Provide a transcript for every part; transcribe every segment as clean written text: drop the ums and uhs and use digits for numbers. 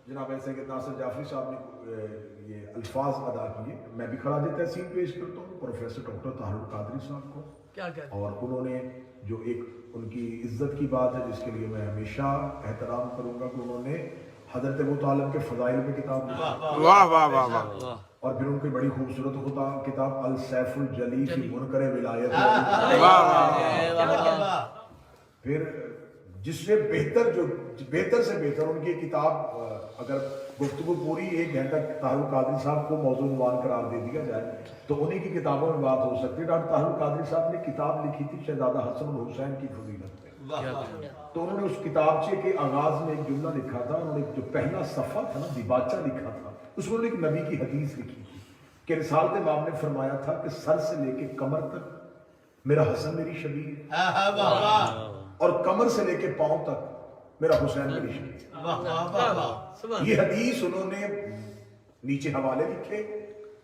جناب سید ناصر جعفری صاحب نے یہ الفاظ ادا کیے، میں بھی خراج تحسین پیش کرتا ہوں پروفیسر ڈاکٹر طاہر القادری صاحب کو، کیا کہتے ہیں؟ اور انہوں نے جو ایک ان کی عزت کی بات ہے جس کے لیے میں ہمیشہ احترام کروں گا کہ انہوں نے حضرت ابو طالب کے فضائل میں کتاب لکھی، واہ واہ واہ واہ، اور پھر ان کی بڑی خوبصورت کتاب السیف الجلی فی منکر ولایت، پھر جس سے بہتر جو بہتر سے بہتر ان کی کتاب، اگر گفتگو پوری 1 گھنٹہ طاہر القادری صاحب کو موضوع عنوان قرار دے دیا جائے تو انہی کی کتابوں میں بات ہو سکتی ہے۔ ڈاکٹر طاہر القادری صاحب نے کتاب لکھی تھی شہزادہ حسن الحسین کی فضیلت پہ، تو انہوں نے اس کتابچے کے آغاز میں ایک جملہ لکھا تھا، انہوں نے جو پہلا صفحہ تھا نا دیباچہ لکھا تھا، اس میں انہوں نے ایک نبی کی حدیث لکھی تھی کہ رسالت مآب نے فرمایا تھا کہ سر سے لے کے کمر تک میرا حسن میری شبیہ ہے، اور کمر سے لے کے پاؤں تک میرا حسین میری شبیہ ہے۔ یہ حدیث انہوں نے نیچے حوالے لکھے،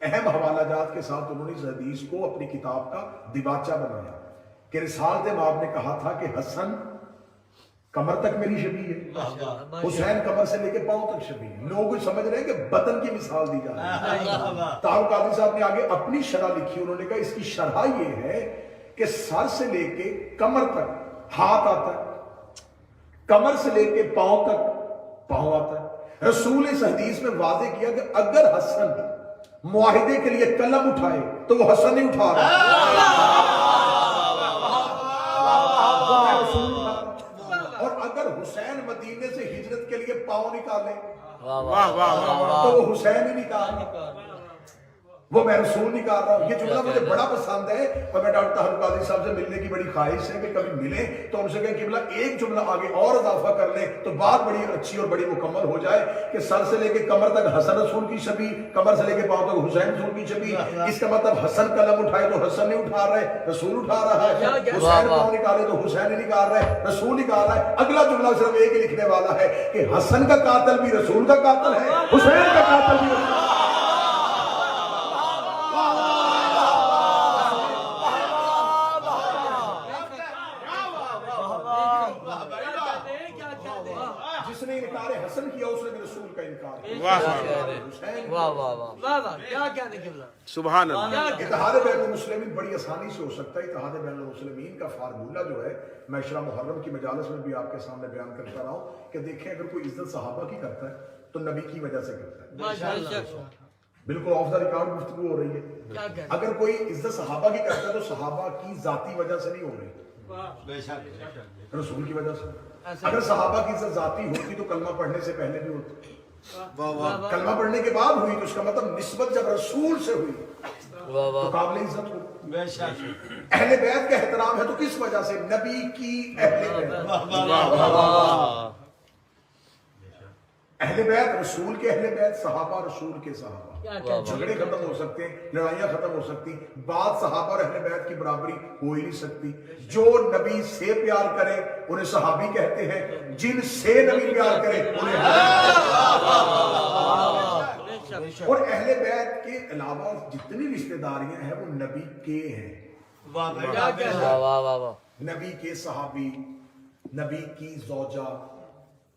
اہم حوالہ جات کے ساتھ انہوں نے اس حدیث کو اپنی کتاب کا دیباچہ بنایا کہ رسالت مآب نے کہا تھا کہ حسن کمر تک میری شبیہ ہے، حسین کمر سے لے کے پاؤں تک شبیہ ہے۔ لوگ سمجھ رہے ہیں کہ بدن کی مثال دی جا رہی ہے۔ طاہر قادری صاحب نے آگے اپنی شرح لکھی، انہوں نے کہا اس کی شرح یہ ہے کہ سر سے لے کے کمر تک ہاتھ آتا ہے، کمر سے لے کے پاؤں تک پاؤں آتا ہے۔ رسول اس حدیث میں واضح کیا کہ اگر حسن معاہدے کے لیے قلم اٹھائے تو وہ حسن نہیں اٹھا رہا، اور اگر حسین مدینے سے ہجرت کے لیے پاؤں نکالے تو وہ حسین ہی نکال رہا، وہ میں رسول نکال رہا ہوں۔ یہ جملہ مجھے بڑا پسند ہے، اور میں ڈاکٹر طاہر القادری صاحب سے ملنے کی بڑی خواہش ہے کہ کبھی ملیں تو ان سے کہیں کہ ایک جملہ آگے اور اضافہ کر لیں تو بات بڑی اچھی اور بڑی مکمل ہو جائے کہ سر سے لے کے کمر تک حسن رسول کی شبیہ، کمر سے لے کے پاؤں تک حسین رسول کی شبیہ۔ اس کا مطلب حسن قلم اٹھائے تو حسن نہیں اٹھا رہے، رسول اٹھا رہا ہے، حسین پاؤں نکالے تو حسین نہیں نکال رہے، رسول نکال رہا ہے۔ اگلا جملہ صرف ایک ہی لکھنے والا ہے کہ حسن کا قاتل بھی رسول کا قاتل ہے، حسین کا قاتل بھی رسول۔ جس نے انکار حسن کیا اس نے بھی رسول کا انکار کیا۔ واہ واہ واہ واہ، کیا کہتے ہیں؟ سبحان اللہ۔ اتحاد بین المسلمین بڑی آسانی سے ہو سکتا ہے۔ اتحاد بین المسلمین کا فارمولہ جو ہے میں عشرہ محرم کی مجالس میں بھی آپ کے سامنے بیان کرتا رہا ہوں کہ دیکھیں اگر کوئی عزت صحابہ کی کرتا ہے تو نبی کی وجہ سے کرتا ہے، بالکل آف دا ریکارڈ گفتگو ہو رہی ہے۔ اگر کوئی عزت صحابہ کی کرتا ہے تو صحابہ کی ذاتی وجہ سے نہیں ہو رہی، رسول کی وجہ سے۔ اگر صحابہ کی عزت ذاتی ہوتی تو کلمہ پڑھنے سے پہلے بھی ہوتی، کلمہ پڑھنے کے بعد ہوئی تو اس کا مطلب نسبت جب رسول سے ہوئی تو قابل عزت ہو۔ اہل بیت کا احترام ہے تو کس وجہ سے؟ نبی کی اہل بیت، اہل بیت رسول کے اہل بیت، صحابہ رسول کے صحابہ۔ جھگڑے ختم ہو سکتے ہیں، لڑائیاں ختم ہو سکتی، بات صحابہ اور اہل بیت کی برابری ہو ہی نہیں سکتی۔ جو نبی سے پیار کرے انہیں صحابی کہتے ہیں، جن سے نبی پیار کرے انہیں اور اہل بیت کے علاوہ جتنی رشتہ داریاں ہیں وہ نبی کے ہیں، نبی کے صحابی، نبی کی زوجہ،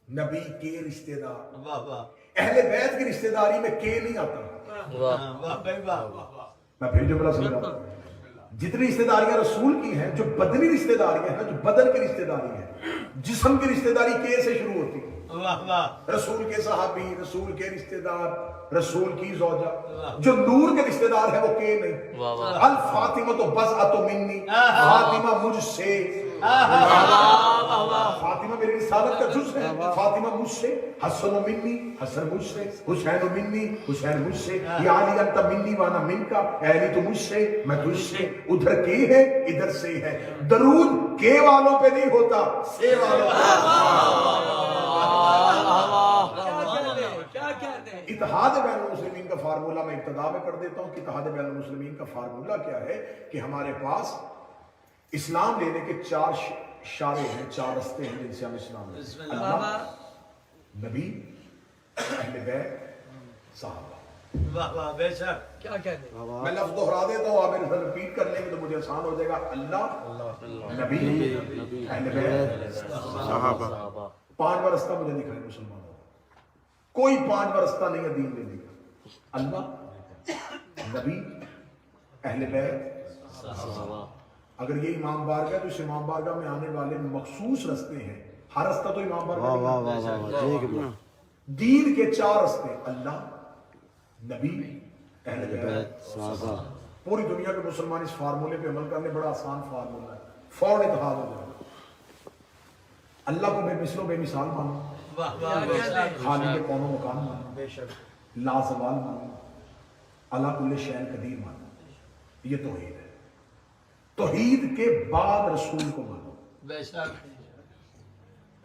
نبی کے رشتہ دار۔ اہل بیت کی رشتہ داری میں کے نہیں آتا۔ میں پھر جملہ سمجھاتا ہوں، جتنی رشتہ داریاں رسول کی ہیں، جو بدنی رشتہ داریاں ہیں، جو بدن کی رشتہ داری ہے، جسم کی رشتہ داری کے سے شروع ہوتی ہے۔ رسول کے صحابی، رسول کے رشتہ دار، رسول کی زوجہ۔ جو نور کے رشتہ دار ہے وہ کے نہیں۔ الفاطمہ تو بضعۃ منی، فاطمہ مجھ سے، فاطمہ میری رسالت کا جز ہے، فاطمہ مجھ سے، حسن منی، حسن مجھ سے، حسین منی، حسین مجھ سے، یا علی انت منی وانا منکا، اے علی تو مجھ سے میں تجھ سے۔ ادھر کے ہے ادھر سے ہے، درود کے والوں پہ نہیں ہوتا، سے والوں پہ۔ اتحاد بین المسلمین کا فارمولہ میں ابتدا میں پڑھ دیتا ہوں کہ اتحاد بین المسلمین کا فارمولہ کیا ہے کہ ہمارے پاس اسلام لینے کے 4 شارے ہیں، 4 رستے ہیں جن سے ہم اسلام لیں۔ اللہ، نبی، اہل بیت، صحابہ۔ بے شک، کیا کہتے ہیں؟ میں لفظ دہرا دیتا ہوں، آپ میرے ساتھ ریپیٹ کر لیں گے تو مجھے آسان ہو جائے گا۔ اللہ، نبی، اہل بیت، صحابہ۔ 5واں رستہ مجھے دکھائیں مسلمانوں۔ कोई 5 बरसता नहीं है दीन लेने का। अल्लाह, नबी, अहले बैत, अगर ये इमाम बारगाह, तो इस इमाम बारगाह में आने वाले मखसूस रस्ते हैं। हर रास्ता तो इमाम बारगाह नहीं है। दीन के 4 रस्ते, अल्लाह, नबी, अहले बैत, सहाबा। पूरी दुनिया के मुसलमान इस फार्मूले पे अमल करने, बड़ा आसान फार्मूला है, फौरन इत्तेहाद हो जाएगा। अल्लाह को बेमिसलो बेमिसाल मानो, खालिक कौनो मकान मानो, लाजवाल मानो, अला कुल्ले शैन कदीर मानो। ये तौहीद है। तौहीद के बाद रसूल को मानो,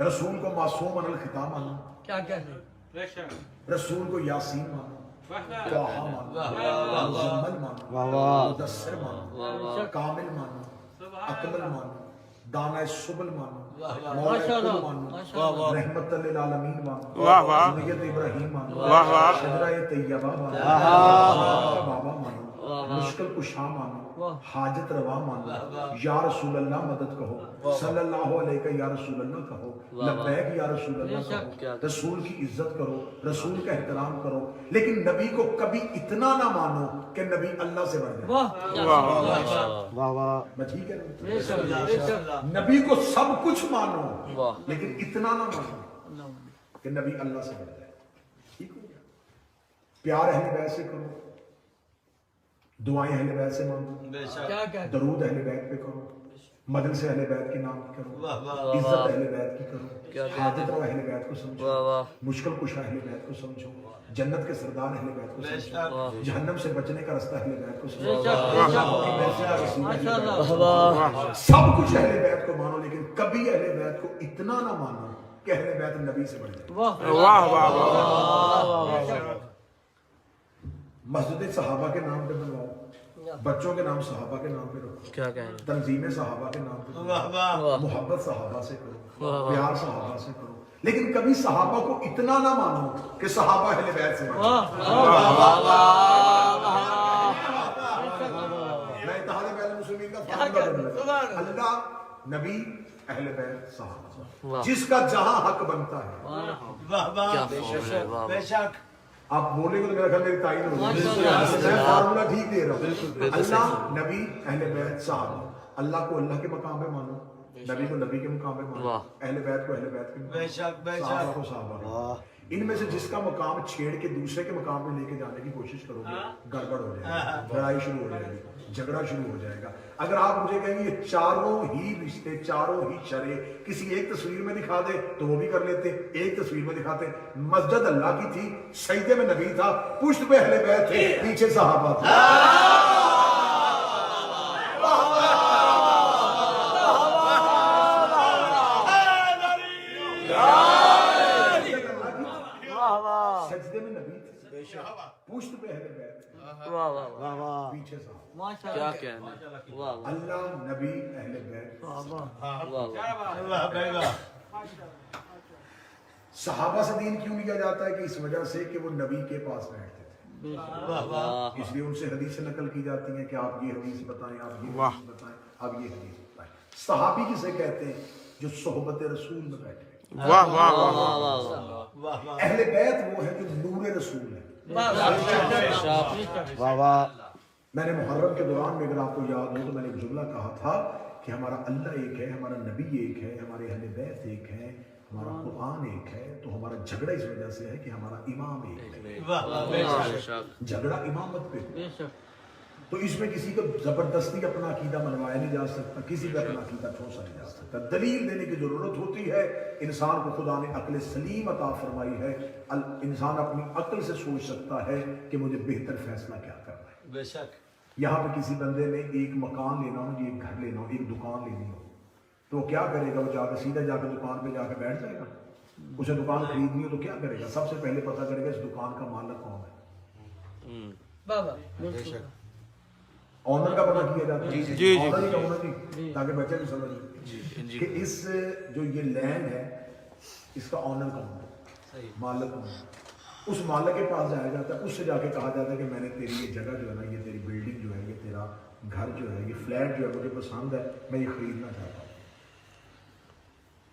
रसूल को मासूम अनल खिताब मानो, क्या कहते हैं? रसूल को यासीन मानो, त्वाहा मानो, मुज़म्मिल मानो, मुदस्सिर मानो, कामिल मानो, अकमल मानो, दाना सुबल मानो, मौला मानो, रहमतल लिल आलमीन मानो, ज़ुर्रियत इब्राहीम मानो, शजरा तैयबा मानो, बाबा मानो, मुश्किल कुशा मानो, हाजत रवा मानो, या रसूल अल्लाह मदद कहो, सल्लल्लाहु अलैहि या रसूल अल्लाह कहो, लब्बैक या रसूल अल्लाह कहो, रसूल की इज्जत करो, रसूल का एहतराम करो। लेकिन नबी को कभी इतना ना मानो कि नबी अल्लाह से बढ़ जाए। मैं ठीक है? नबी को सब कुछ मानो, लेकिन इतना ना मानो कि नबी अल्लाह से बढ़ जाए। ठीक हो गया? प्यार अहले बैत से करो, दुआएं अहले बैत से मांगो, दरूद अहले बैत पे करो, मदद से अहले बैत के नाम की करो, इज्जत अहले बैत की करो, हाजत रवा अहले बैत को समझो, मुश्किल कुशा अहले बैत को समझो, जन्नत के सरदार अहले बैत को समझो, जहन्नम से बचने का रास्ता अहले बैत को समझो, सब कुछ अहले बैत को मानो, लेकिन कभी अहले बैत को इतना ना मानो कि अहले बैत नबी से बढ़ जाए। मस्जिद सहाबा के नाम पे बनवाओ, बच्चों के नाम सहाबा के नाम पे रखो, क्या कहें? तंजीमें सहाबा के नाम पे करो, मोहब्बत सहाबा से करो, प्यार सहाबा से करो, लेकिन कभी सहाबा को इतना ना मानो कि सहाबा अहले बैत से बढ़ जाए। मैं इत्तेहाद पहले मुस्लिमीन का फार्मूला बदला, अल्लाह, नबी, अहले बैत, सहाबा, जिसका जहां हक बनता है। बेशक आप बोलेंगे तो मेरा ख्याल मेरी तारीफ हो जाएगी। मैं फार्मूला ठीक दे रहा हूँ। अल्लाह, नबी, अहले बैत, सहाबा। अल्लाह को अल्लाह के मकाम पे मानो, नबी को नबी के मकाम पे मानो, अहले बैत को अहले बैत के मकाम पे, सहाबा को सहाबा के। इनमें से जिसका मकाम छेड़ के दूसरे के मकाम पे लेके जाने की कोशिश करोगे, गड़बड़ हो जाएगी, लड़ाई शुरू हो जाएगी, झगड़ा शुरू हो जाएगा। अगर आप मुझे कहेंगे ये चारों ही रिश्ते, चारों ही शरे किसी एक तस्वीर में दिखा दे तो वो भी कर लेते, एक तस्वीर में दिखाते। मस्जिद अल्लाह की थी, सजदे में नबी था, पुश्त पे अहले बैत थे, पीछे सहाबा थे। सजदे में नबी थे, पुश्त पे अहले बैत थे, पीछे सहाबा। क्या कहना? अल्लाह, नबी, अहले बैत, सहाबा से दीन क्यों लिया जाता है? कि इस वजह से कि वो नबी के पास बैठते थे, इसलिए उनसे हदीस नकल की जाती है कि आप ये हदीस बताएं, आप ये हदीस बताएं, आप ये हदीस बताएं। सहाबी किसे कहते हैं? जो सोहबत रसूल में बैठे। अहले बैत वो है जो नूर रसूल है। मैंने मुहर्रम के दौरान में, अगर आपको याद हो तो मैंने एक जुमला कहा था कि हमारा अल्लाह एक है, हमारा नबी एक है, हमारे अहले बैत एक है, हमारा कुरान एक है। तो हमारा झगड़ा इस वजह से है कि हमारा इमाम एक है। झगड़ा इमामत पे। तो इसमें किसी को जबरदस्ती अपना अकीदा मनवाया नहीं जा सकता, किसी पे अपना अकीदा ठोसा नहीं जा सकता। दलील देने की जरूरत होती है। इंसान को खुदा ने अक्ल सलीम अता फरमाई है। इंसान अपनी अक्ल से सोच सकता है कि मुझे बेहतर फैसला क्या करना है। बेशक यहाँ पे किसी बंदे ने एक मकान लेना हो, एक घर लेना हो, एक दुकान लेनी हो, तो वो क्या करेगा? वो जाकर सीधा जाकर दुकान पे जाकर बैठ जाएगा। उसे दुकान खरीदनी हो तो क्या करेगा? सबसे पहले पता करेगा इस दुकान का मालिक कौन है। ऑनर का पता किया जाता है, ताकि बच्चे भी समझ कि इस जो ये लैंड है इसका ऑनर कौन है, मालिक कौन है। उस मालिक के पास जाया जाता है, उससे जाके कहा जाता है कि मैंने तेरी ये जगह जो है ना, ये तेरी बिल्डिंग जो है, ये तेरा घर जो है, ये फ्लैट जो है मुझे पसंद है, मैं ये खरीदना चाहता हूँ।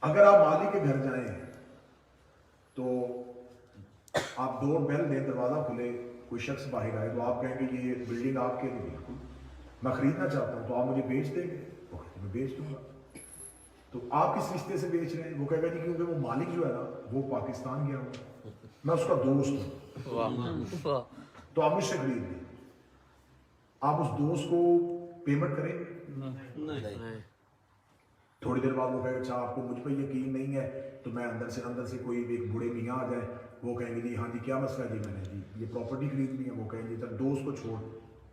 अगर आप मालिक के घर जाए तो آپ ڈور بیل دیں, دروازہ کھلے, کوئی شخص باہر آئے تو آپ کہیں گے یہ بلڈنگ آپ کے لیے, بالکل میں خریدنا چاہتا ہوں, تو آپ مجھے بیچ دیں گے؟ وہ کہتے ہیں میں بیچ دوں گا. تو آپ کس رشتے سے بیچ رہے ہیں؟ وہ کہے گا جی کیونکہ وہ مالک جو ہے نا وہ پاکستان گیا ہوں, میں اس کا دوست ہوں, تو آپ مجھ سے خرید لیں. آپ اس دوست کو پیمنٹ کریں گے؟ تھوڑی دیر بعد وہ کہے گا اچھا آپ کو مجھ پہ یقین نہیں ہے, تو میں اندر سے کوئی ایک بوڑھے میاں آ جائے, وہ کہیں گے جی ہاں جی کیا مسئلہ ہے, جی میں نے جی یہ پراپرٹی خریدنی ہے. وہ کہیں گے چل دوست کو چھوڑ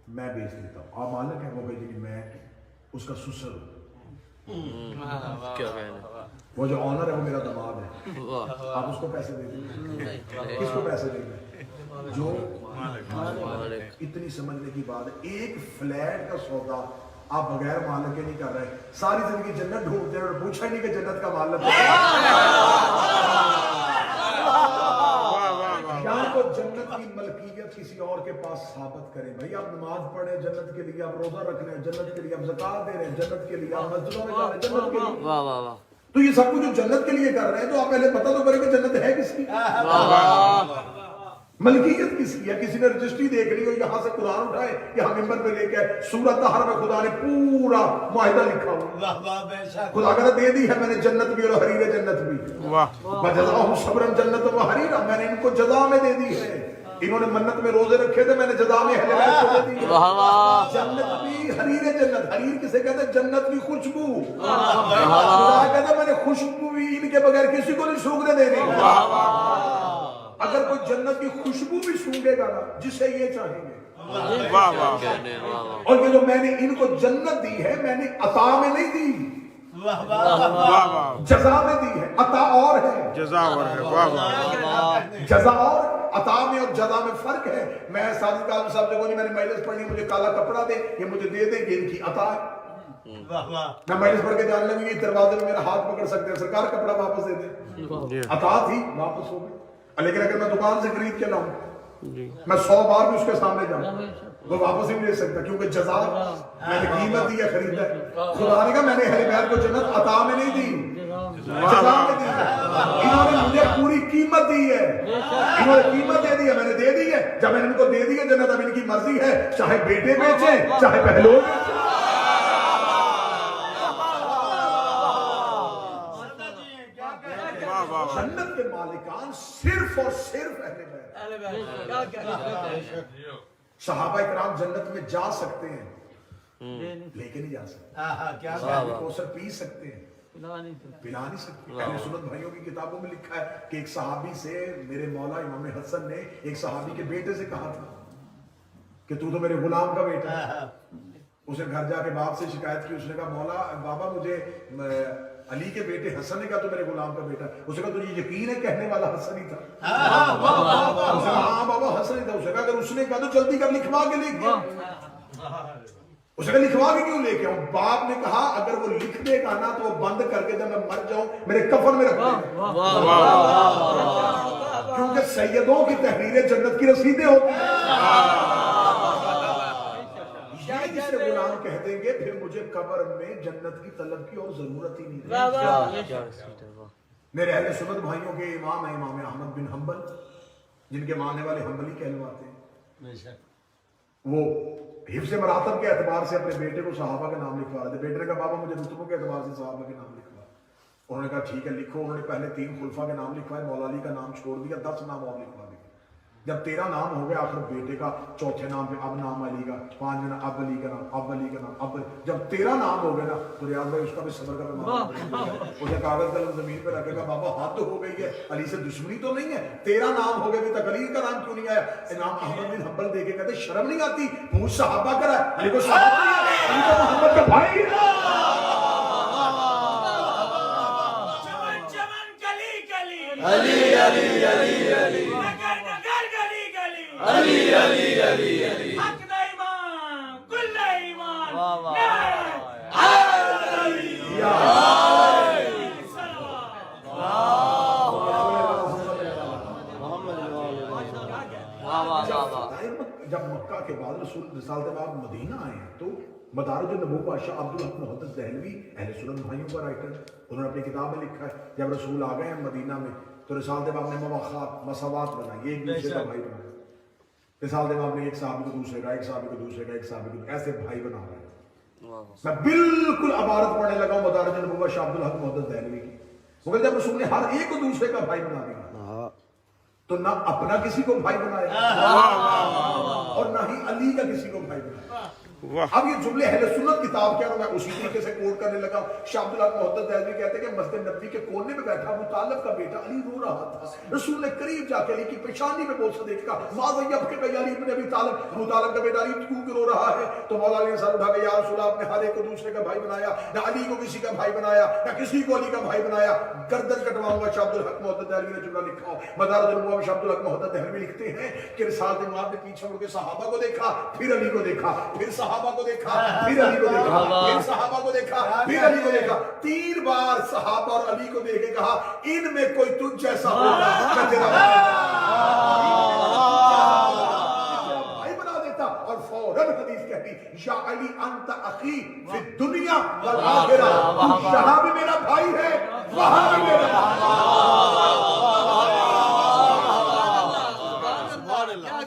میں بیچ دیتا ہوں, آپ مالک ہیں؟ وہ کہیں گے میں اس کا سسر ہوں, وہ جو آنر ہے وہ میرا دماد ہے, آپ اس کو پیسے دے دیں. کس کو پیسے دیں گے؟ جو اتنی سمجھنے کی بات ہے. ایک فلیٹ کا سودا آپ بغیر مالک کے نہیں کر رہے. ساری زندگی جنت ڈھونڈتے ہیں اور پوچھا نہیں کہ جنت کا مالک یا تو جنت کی ملکیت کسی اور کے پاس ثابت کریں. بھائی آپ نماز پڑھیں جنت کے لیے, آپ روزہ رکھ رہے ہیں جنت کے لیے, آپ زکات دے رہے ہیں جنت کے لیے, آپ مسجدوں میں جا رہے ہیں جنت کے لیے. تو یہ سب کچھ جو جنت کے لیے کر رہے ہیں تو آپ پہلے پتہ تو کریں کہ جنت ہے کس کی, ملکیت کس کی ہے. کسی نے رجسٹری دیکھ لی ہو, یہاں سے قرآن اٹھائے یہاں ممبر پہ لے کے آئے, سورۃ طہر میں خدا نے پورا معاہدہ لکھا ہوا, خدا کہتا دے دی ہے میں نے جنت بھی اور حریر جنت بھی, وجزاہم صبرا جنت و حریرا, میں نے ان کو جزا میں دے دی ہے. انہوں نے منت میں روزے رکھے تھے, میں نے جزا میں اہل بیت کو دے دی ہے. جنت بھی حریر جنت, حریر کسے کہتے ہیں؟ جنت کی خوشبو. خدا کہتا میں نے خوشبو بھی ان کے بغیر کسی کو نہیں سونگنے دینی. اگر کوئی جنت کی خوشبو بھی سونگے گا نا جسے یہ چاہیں گے. اور یہ جو میں نے ان کو جنت دی ہے میں نے عطا میں نہیں دی, جزا میں دی ہے. عطا اور ہے, جزا اور ہے. جزا اور عطا میں اور جزا میں فرق ہے. میں ساجد کاظم صاحب سے میں نے مجلس پڑھنی, مجھے کالا کپڑا دے, یہ مجھے دے دیں گے, ان کی عطا ہے. میں مجلس پڑھ کے جانے لگوں گی, دروازے میں میرا ہاتھ پکڑ سکتے ہیں, سرکار کپڑا واپس دے دیں, عطا تھی واپس ہو گئی. لیکن اگر میں دکان سے خرید کے لاؤں میں 100 بار بھی اس کے سامنے جاؤں وہ واپس ہی نہیں لے سکتا, کیونکہ جزا میں نے قیمت دی ہے, خریدا ہے. خدا نے کہا میں نے اہل بیت کو جنت عطا میں نہیں دی, جزا میں دی ہے. انہوں نے مجھے پوری قیمت دی ہے, انہوں نے قیمت دے دی ہے, میں نے دے دی ہے. جب میں نے ان کو دے دی ہے جنت, اب ان کی مرضی ہے, چاہے بیٹے بیچیں چاہے بہلو. جنت کے مالکان صرف اور صرف اہل بیت. صحابہ کرام جنت میں جا سکتے ہیں لیکن نہیں جا سکتے. کوثر پی سکتے ہیں پلا نہیں سکتے. اہل سنت بھائیوں کی کتابوں میں لکھا ہے کہ ایک صحابی سے میرے مولا امام حسن نے ایک صحابی کے بیٹے سے کہا تھا کہ تو میرے غلام کا بیٹا ہے. اسے گھر جا کے باپ سے شکایت کی, اس نے کہا مولا بابا مجھے علی کے بیٹے حسن نے کہا تو میرے غلام کا بیٹا. اسے کہا تجھے یقین ہے کہنے والا حسن ہی تھا؟ اسے کہا ہاں بابا حسن ہی تھا. اسے کہا اگر اس نے کہا تو جلدی کر لکھوا کے لے کے. اسے کہا لکھوا کے کیوں لے کے آؤں؟ باپ نے کہا اگر وہ لکھ دے گا نا تو وہ بند کر کے جب میں مر جاؤں میرے کفن میں رکھ دے گا, کیونکہ سیدوں کی تحریریں جنت کی رسیدیں ہوتی ہیں. جسے غلام کہہ دیں گے پھر مجھے قبر میں جنت کی طلب کی اور ضرورت ہی نہیں رہی. میرے اہل سنت بھائیوں کے امام ہیں امام احمد بن حنبل, جن کے ماننے والے حنبلی کہلواتے ہیں. وہ حفظ مراتب کے اعتبار سے اپنے بیٹے کو صحابہ کے نام لکھوا رہے تھے. بیٹے نے کہا بابا مجھے رتبوں کے اعتبار سے صحابہ کے نام لکھوا. انہوں نے کہا ٹھیک ہے لکھو. انہوں نے پہلے 3 خلفاء کے نام لکھوائے, مولا علی کا نام چھوڑ دیا, 10 نام اور لکھوا دیے. جب 13 نام ہو گئے آخر بیٹے کا, چوتھے نام پہ اب نام علی کا, 5 نام اب علی کا نام, اب علی کا نام, اب جب 13 نام ہو گئے نا تو ریاض بھائی اس کا بھی صبر کا پیمانہ, اسے کاغذ قلم زمین پہ رکھے گا, بابا حد ہو گئی ہے, علی سے دشمنی تو نہیں ہے, 13 نام ہو گئے ابھی تک علی کا نام کیوں نہیں آیا؟ امام احمد بن حنبل دیکھ کے کہتے شرم نہیں آتی, پوچھ صحابہ کرا ہے, علی کو صحابہ نہیں ہے, علی تو محمد کا بھائی ہے. علی علی علی علی علی علی علی علی حق دا ایمان کل ایمان. واہ واہ جب مکہ کے بعد رسول رسالت بعد مدینہ آئے ہیں تو مدارج النبوہ شاہ عبدالحق محدث دہلوی اہل سنت بھائیوں کا رائٹر, انہوں نے اپنی کتاب میں لکھا ہے جب رسول آ گئے ہیں مدینہ میں तो रिसालत इमाम ने मसावात बनाई, एक दूसरे का भाई बनाया। रिसालत इमाम ने एक साहबी को दूसरे का, एक साहबी को दूसरे का, एक साहबी को, ऐसे भाई बना रहे हैं। मैं बिल्कुल अबारत पढ़ने लगा मदारिज नबुव्वत शाह अब्दुल हक मुहद्दिस दहलवी की। मगर जब रसूल ने हर एक को दूसरे का भाई बना दिया तो ना अपना किसी को भाई बनाया और ना ही अली का किसी को भाई बनाया। अब ये जुमले अहले सुन्नत किताब के और मैं उसी तरीके से कोट करने लगा। शाह अब्दुल हक मुहद्दिस दहलवी कहते हैं कि मस्जिद नबी के कोने में बैठा अबू तालिब का बेटा अली रो रहा था। रसूल ने करीब जाके अली की पेशानी पे बोल से देखा, माज़यब के अली इब्न अबी तालिब, अबू तालिब का बेटा अली क्यों रो रहा है? तो मौला अली ने सर उठा के, या रसूल आपने हर एक को दूसरे का भाई बनाया, ना अली को किसी का भाई बनाया, ना किसी को अली का भाई बनाया। गर्दन कटवाऊंगा। शाह अब्दुल हक मुहद्दिस दहलवी ने जुमला लिखा हो मदारिज नबुव्वत में शाह अब्दुल हक मुहद्दिस दहलवी लिखते हैं कि रिसालत इमाम ने पीछे मुड़ के सहाबा को देखा, फिर अली को देखा, फिर सहाबा को देखा, फिर अली को देखा, फिर सहाबा को देखा, फिर अली को देखा। 3 बार सहाबा और अली को देख के कहा, इनमें कोई तुझ जैसा होगा मैं तेरा भाई बना देता। और फौरन हदीस कहती, या अली अंत अखी फिर दुनिया वल आखिरा, यहाँ भी मेरा भाई है, वहां भी मेरा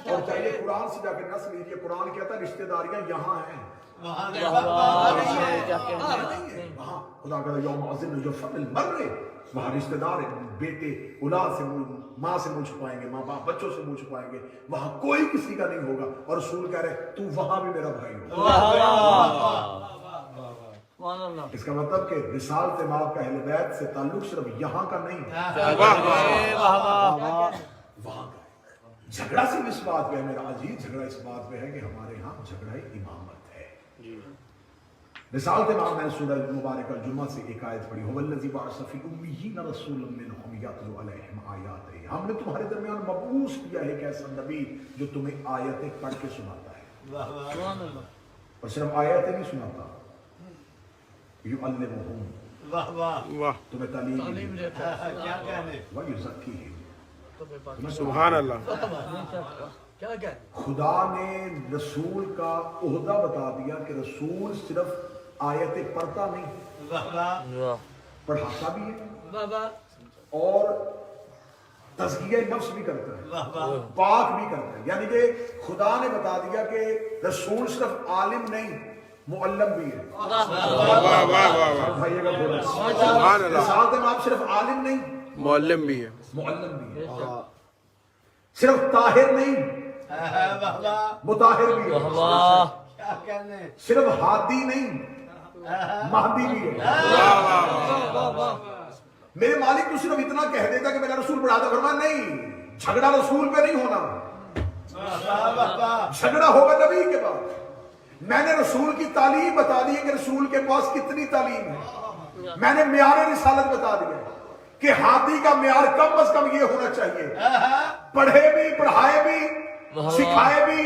और चाहिए कुरान से जाकर नस्ल लीजिए। कुरान कहता है रिश्तेदारियां यहाँ हैं, वहां खुदा का यौम अज़ीम जो फल मर्रे, वहां रिश्तेदार बेटे औलाद से माँ से मुंह छुपाएंगे, माँ बाप बच्चों से मुंह छुपाएंगे, वहां कोई किसी का नहीं होगा। और रसूल कह रहे तू वहां भी मेरा भाई हो। इसका मतलब कि रिसालत इमाम का अहले बैत से ताल्लुक सिर्फ यहाँ का नहीं है, वहां का। झगड़ा सिर्फ इस बात पे है मेरा अजीज, झगड़ा इस बात पे है कि हमारे यहाँ झगड़ा इमामत है। रिसालत इमाम ने सूरह मुबारक जुमा से एक आयत पढ़ी, हुवल्लज़ी बअअस फ़ी उम्मिय्यीन रसूलन मिनहुम यतलू अलैहिम आयातिही, हमने तुम्हारे दरमियान मबऊस किया है एक ऐसा नबी जो तुम्हें आयतें पढ़ के सुनाता है। और सिर्फ आयतें नहीं सुनाता, युअल्लिमुहुम, तुम्हें तालीम देता है, व युज़क्कीहिम, सुभान अल्लाह। क्या क्या खुदा ने रसूल का ओहदा बता दिया कि रसूल सिर्फ आयतें पढ़ता नहीं, पढ़ाता भी है और तज़किया नफ्स भी करता है, पाक भी करता है। यानी कि खुदा ने बता दिया कि रसूल सिर्फ आलिम नहीं मुअल्लम भी है। भाइयों का बोला सुभान अल्लाह। रिसालत में आप सिर्फ आलिम नहीं मुअल्लिम भी है, मुअल्लम भी है, सिर्फ ताहिर नहीं मुताहिर भी है, सिर्फ हादी नहीं महदी भी है। मेरे मालिक तो सिर्फ इतना कह देता कि मेरा रसूल पढ़ाता, फरमाया नहीं, झगड़ा रसूल पे नहीं होना, झगड़ा होगा नबी के बाद। मैंने रसूल की तालीम बता दी है कि रसूल के पास कितनी तालीम है। मैंने म्यार रिसालत बता दिया कि हादी का म्यार कम अज कम ये होना चाहिए, पढ़े भी, पढ़ाए भी, सिखाए भी,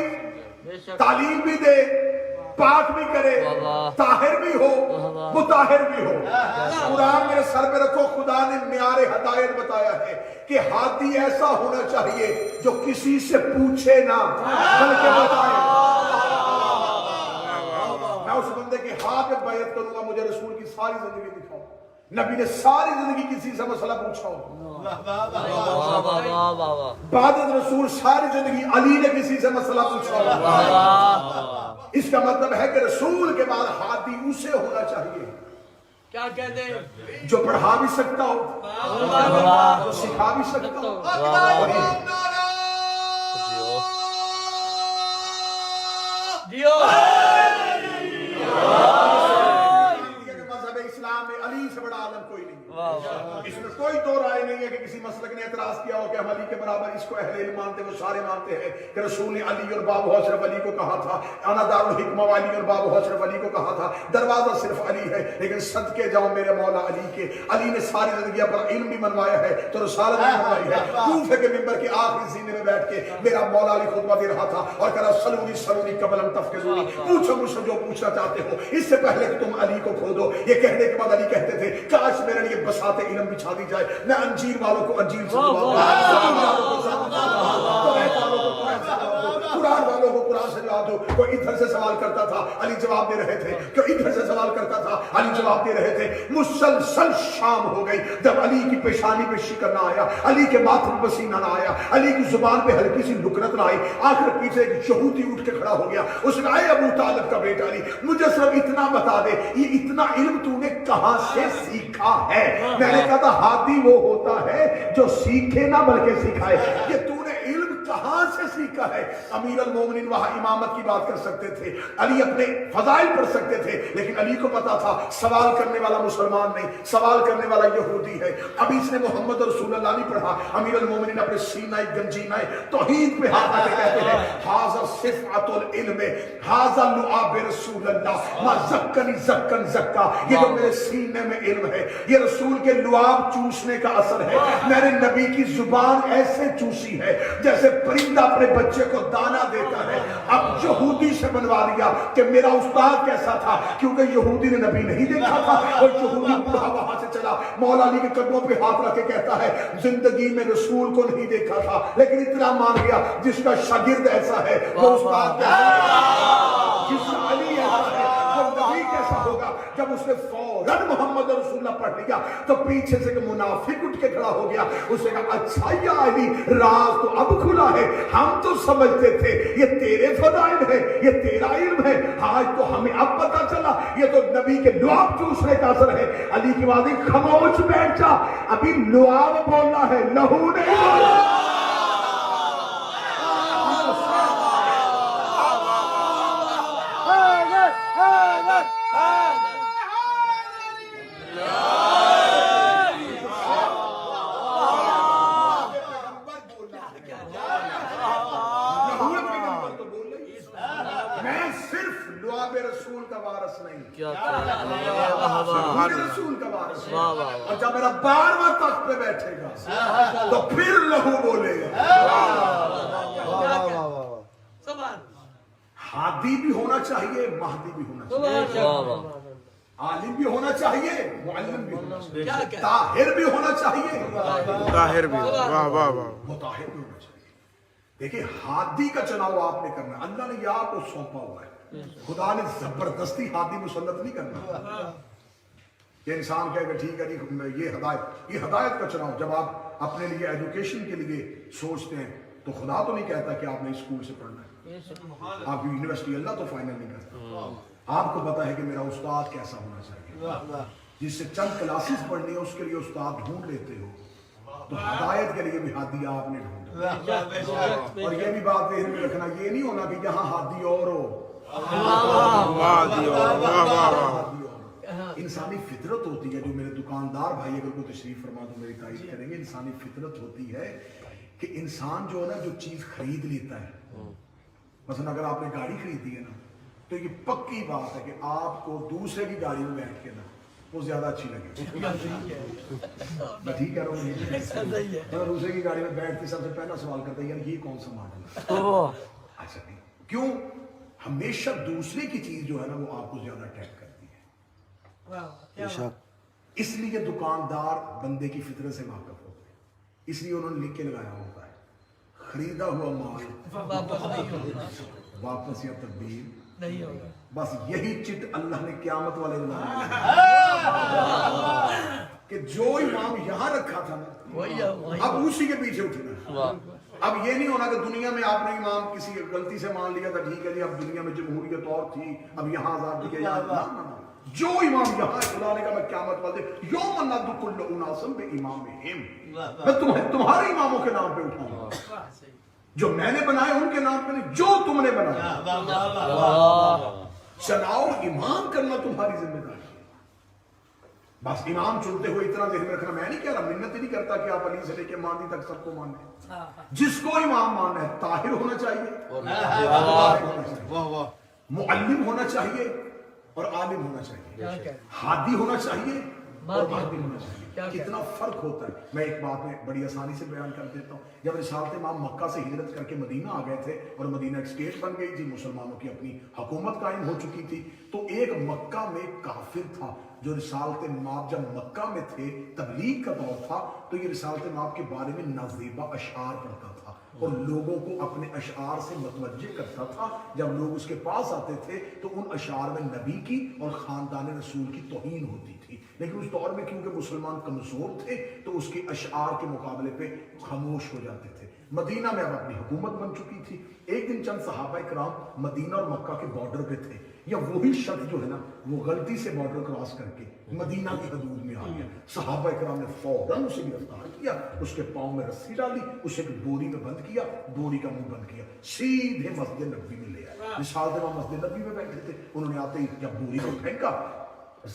तालीम भी दे, पाक भी करे, ताहिर भी हो, मुताहिर भी हो। कुरान मेरे सर पे रखो, खुदा ने म्यारे हदायत बताया है कि हादी ऐसा होना चाहिए जो किसी से पूछे ना बल्कि बताए। मैं उस बंदे के हाथ में बैत करूंगा, मुझे रसूल की सारी जिंदगी दिखाओ। नबी ने सारी जिंदगी किसी से मसला पूछा हो, बाद रसूल सारी जिंदगी अली ने किसी से मसला पूछा हो। इसका मतलब है कि रसूल के बाद हादी उसे होना चाहिए क्या कहते हैं, जो पढ़ा भी सकता हो, जो सिखा भी सकता हो। जियो मज़हब इस्लाम में अली से बड़ा आलम कोई नहीं। इसमें कोई दो राय नहीं है कि किसी मसलक ने एतराज किया हो कि हम अली के बराबर, इसको अहले इल्म मानते, वो सारे मानते हैं कि रसूल ने अली और बाब सिर्फ अली को कहा था, अना दारुल हिकमा वाली और बाब सिर्फ अली को कहा था, दरवाजा सिर्फ अली है। लेकिन सदके जाओ मेरे मौला अली के, अली ने सारी जिंदगी पर इल्म भी मनवाया है तो रिसालत भी मनवाई है। कूफे के मिंबर के आखिरी सीने में बैठ के मेरा मौला अली खुतबा दे रहा था और कह रहा सलूनी सलूनी कबल तफकिजूनी, पूछो मुझसे जो पूछना चाहते हो इससे पहले कि तुम अली को खो दो। ये कहने के बाद अली कहते थे काश मेरे लिए बसाते इल्म बिछा दी जाए, मैं अंजीर वालों को अंजीर सुनवाऊं, कुरान वालों को कुरान सुनवाऊं, दो। कोई इधर से सवाल करता था, अली जवाब दे रहे थे। कोई इधर से सवाल करता था, अली जवाब दे रहे थे। मुसलसल शाम हो गई जब अली की पेशानी पे शिकन ना आया, अली के माथे पे पसीना ना आया, अली की जुबान पे हल्की सी नुकरत ना आई। आखिर पीछे एक यहूदी उठ के खड़ा हो गया। उसने आए अबू तालिब का बेटा अली, मुझे सिर्फ इतना बता दे, ये इतना इल्म तूने कहां से सीखा है? मैंने कहा था हादी वो होता है जो सीखे ना बल्कि सिखाए। ये तूने इल्म कहां से सीखा है? अमीर अल मोमिनीन वहां इमामत की बात कर सकते थे, अली अपने फजाइल पढ़ सकते थे, लेकिन अली को पता था सवाल करने वाला मुसलमान नहीं, सवाल करने वाला यहूदी है। अभी इसने मोहम्मद रसूलुल्लाह नहीं पढ़ा। अमीर अल मोमिनीन अपने सीनाई गंजीनाए तौहीद पे हाथ रखे कहते हैं हाज़ा सिफ़अतुल इल्म हाज़ा लुआब रसूलुल्लाह मा ज़क्कनी ज़क्कन ज़क्का। ये जो मेरे सीने में इल्म है, ये रसूल के लुआब चूसने का असर है। मेरे नबी की जुबान ऐसे चूसी है जैसे परिंदा अपने बच्चे को दाना देता है। अब यहूदी से बनवा लिया कि मेरा उस्ताद कैसा था, क्योंकि यहूदी ने नबी नहीं देखा था और यहूदी बूढ़ा वहां से चला मौला अली के कदमों पे हाथ रख के कहता है जिंदगी में रसूल को नहीं देखा था, लेकिन इतना मान गया जिसका शागिर्द ऐसा है वो उस्ताद कैसा है, जिसका अली ऐसा है वो नबी कैसा होगा। जब उसने फौरन मोहम्मद रसूलुल्लाह पढ़ लिया तो पीछे से मुनाफिक उठ के खड़ा हो गया। उसने कहा अच्छा या अली राज तो अब खुला है, हम तो समझते थे ये तेरे फदाइल है, ये तेरा इल्म है, आज तो हमें अब पता चला ये तो नबी के लुआब चूसने का असर है। अली की बात खामोश बैठ जा, अभी लुआब बोलना है, लहू नहीं बोलना। मैं सिर्फ लुआब रसूल का वारिस नहीं, क्या रसूल का वारिस। वाह वाह और जब मेरा 12वां तख्त पे बैठेगा तो फिर लहू बोलेगा। हादी भी होना चाहिए, महदी भी होना चाहिए, वाह वाह आलिम भी होना चाहिए, मुअल्लिम भी होना चाहिए, ताहिर भी होना चाहिए, ताहिर भी। वाह वाह वाह। मुताहिर भी होना चाहिए। देखिए हादी का चुनाव आपने करना, अल्लाह ने यह आपको सौंपा हुआ है। खुदा ने जबरदस्ती हादी मुसल्लत नहीं करना। ये इंसान कहेगा ठीक है जी ये हदायत का चुनाव। जब आप अपने लिए एजुकेशन के लिए सोचते हैं तो खुदा तो नहीं कहता कि आपने स्कूल से पढ़ना है, आप यूनिवर्सिटी, अल्लाह तो फाइनल नहीं करता। आपको पता है कि मेरा उस्ताद कैसा होना चाहिए, जिससे चंद क्लासेस पढ़नी है उसके लिए उस्ताद ढूंढ लेते हो, तो हिदायत के लिए भी हादी आपने ढूंढा। और ये भी बात ध्यान में रखना, ये नहीं होना कि यहाँ हादी और हो, इंसानी फितरत होती है। जो मेरे दुकानदार भाई अगर कोई तशरीफ फरमा तो मेरी तारीफ करेंगे, इंसानी फितरत होती है कि इंसान जो है ना जो चीज खरीद लेता है, मसलन अगर आपने गाड़ी खरीदी है ना तो ये पक्की बात है कि आपको दूसरे की गाड़ी में बैठ के ना वो ज्यादा अच्छी लगेगी। मैं ठीक कह रहा हूँ, तो दूसरे की गाड़ी में बैठ के सबसे पहला सवाल करता है यार ये कौन सा मॉडल है। अच्छा नहीं, क्यों? हमेशा दूसरे की चीज जो है ना वो आपको ज्यादा अट्रैक्ट करती है। इसलिए दुकानदार बंदे की फितरत से वाकिफ होते हैं, इसलिए उन्होंने लिख के लगाया होता है खरीदा हुआ माल वापस या तब्दील नहीं होगा। बस यही चिट अल्लाह ने क़यामत वाले दिन कि जो इमाम यहां रखा था ना अब उसी के पीछे उठना। अब ये नहीं होना कि दुनिया में आपने इमाम किसी गलती से मान लिया था, ठीक है जी अब दुनिया में जमहूरियत और थी, अब यहाँ आजाद किया जो इमाम यहाँ खुदा ने कहा मैं क़यामत वाले यौम नदउ कुल्लु उनासिम बिइमामिहिम, मैं तुम्हारे इमामों के नाम पे उठाऊंगा, जो मैंने बनाए उनके नाम पे नहीं, जो तुमने बनाया। चुनाव इमाम करना तुम्हारी जिम्मेदारी है। बस इमाम चुनते हुए इतना ध्यान रखना, मैं नहीं कह रहा, मिन्नत ही नहीं करता कि आप अली से लेके मांदी तक सबको माने, जिसको इमाम मानना है ताहिर होना चाहिए, मुअल्लिम होना चाहिए और आलिम होना चाहिए, हादी होना चाहिए और महदी होना चाहिए। कितना फर्क होता है। मैं एक बात में बड़ी आसानी से बयान कर देता हूँ। जब रिसालत इमाम मक्का से हिजरत करके मदीना आ गए थे और मदीना एक स्टेट बन गई थी, मुसलमानों की अपनी हुकूमत कायम हो चुकी थी, तो एक मक्का में काफिर था जो रिसालत इमाम जब मक्का में थे, तबलीग का दौर था, तो ये रिसालत इमाम के बारे में नाज़ेबा अशार पढ़ता था اور لوگوں کو اپنے اشعار سے متوجہ کرتا تھا. جب لوگ اس کے پاس آتے تھے تو ان اشعار میں نبی کی اور خاندان رسول کی توہین ہوتی تھی. لیکن اس دور میں کیونکہ مسلمان کمزور تھے تو اس کے اشعار کے مقابلے پہ خاموش ہو جاتے تھے. مدینہ میں اب اپنی حکومت بن چکی تھی. ایک دن چند صحابہ کرام مدینہ اور مکہ کے بارڈر پہ تھے. یا وہی شخص جو ہے نا وہ غلطی سے بارڈر کراس کر کے مدینہ کی حدود میں آ گیا. صحابہ کرام نے فوراً اسے گرفتار کیا, اس کے پاؤں میں رسی ڈالی, اسے ایک بوری میں بند کیا, بوری کا منہ بند کیا, سیدھے مسجد نبوی میں لے آئے. مثال وہاں مسجد نبوی میں بیٹھے تھے, انہوں نے آتے ہی جب بوری کو پھینکا,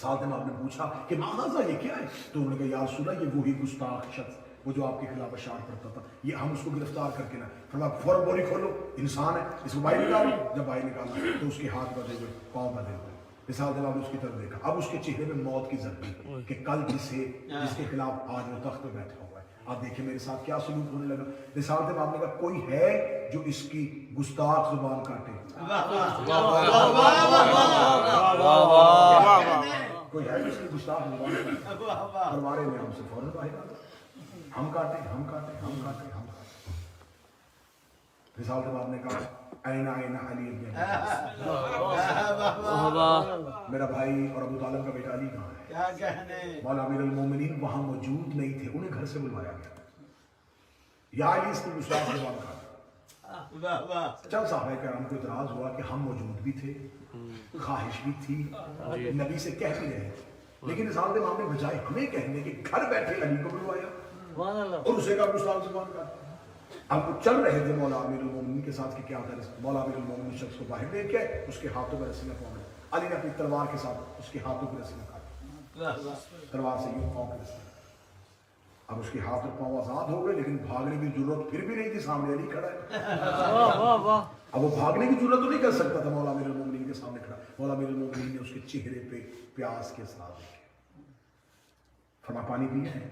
سالم آپ نے پوچھا کہ ماذا یہ کیا ہے, تو انہوں نے کہا یا رسول اللہ یہ وہی گستاخ شخص وہ جو آپ کے خلاف اشعار پڑھتا تھا, یہ ہم اس کو گرفتار کر کے نا. فرمایا فوراً بوری کھولو, انسان ہے, اس کو باہر نکالو. جب باہر نکالا تو اس کے ہاتھ بدے ہوئے, پاؤں بدے ہوئے. مثال جناب نے اس کی طرف دیکھا, اب اس کے چہرے میں موت کی زردی کہ کل جس کے خلاف آج وہ تخت پہ بیٹھا ہوا ہے. آپ دیکھیں میرے ساتھ کیا سلوک ہونے لگا. مثال جب آپ نے کہا کوئی ہے جو اس کی گستاخ زبان کاٹے, کوئی ہے جس کی گستاخ زبان کاٹے, ہمارے میں ہم سے فوراً باہر آتا, ہم کاٹے, ہم کاٹے, ہم کاٹے, ہم کاٹے. مثال جب آپ نے کہا اینا علی ابن میرا بھائی اور ابو طالب کا بیٹا علی کہاں ہے؟ مولا امیر المومنین وہاں موجود نہیں تھے, انہیں گھر سے بلوایا گیا. یا علی اس کی گستاخ زبان کاٹے. چند صحابہ کرام کو اعتراض ہوا کہ ہم موجود بھی تھے, خواہش بھی تھی, نبی سے کہہ بھی رہے, لیکن اس حال میں بجائے ہمیں کہنے کہ گھر بیٹھے علی کو بلوایا اور اسے کہا گستاخ زبان کاٹے. اب وہ چل رہے تھے مولا امیر المومنین کے ساتھ کہ کیا ہوتا ہے. مولا امیر المومنین شخص کو باہر لے کے اس کے ہاتھوں میں رسیاں پاؤں. علی نے اپنی تلوار کے ساتھ اس کے ہاتھوں پہ رسیاں کاٹی, تلوار سے یوں پاؤں پہ رسیاں. اب اس کے ہاتھ اور پاؤں آزاد ہو گئے, لیکن بھاگنے کی ضرورت پھر بھی نہیں تھی, سامنے علی کھڑا ہے. اب وہ بھاگنے کی ضرورت تو نہیں کر سکتا تھا, مولا امیر المومنین کے سامنے کھڑا. مولا امیر المومنین نے اس کے چہرے پہ پیاس کے ساتھ دیکھے. فرمایا پانی پیا ہے؟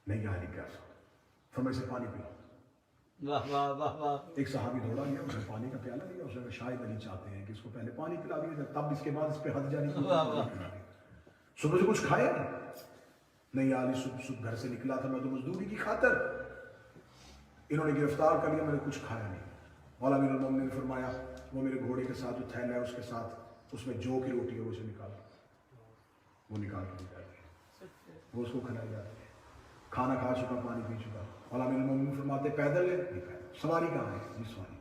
نہیں علی پیاس. فرمایا سے پانی پیا. ایک صحابی دوڑا گیا, اس نے پانی کا پیالہ لیا, اس نے شاید علی چاہتے ہیں کہ اس کو پہلے پانی پلا دیا جائے, تب اس کے بعد اس پہ حد جانی. صبح سے کچھ کھایا نہیں علی, صبح گھر سے نکلا تھا میں تو مزدوری کی خاطر, انہوں نے گرفتار کر لیا, میں نے کچھ کھایا نہیں. مولا امیر المومنین نے فرمایا وہ میرے گھوڑے کے ساتھ جو تھیلا ہے اس کے ساتھ اس میں جو کی روٹی ہے وہ اسے نکال, وہ نکال کے نکال دیا, وہ اس کو کھلائی جاتی ہے. کھانا کھا چکا, پانی پی چکا. مولا امیر المومنین فرماتے پیدل ہے؟ نہیں پیدل. سواری کہاں ہے؟ جی سواری.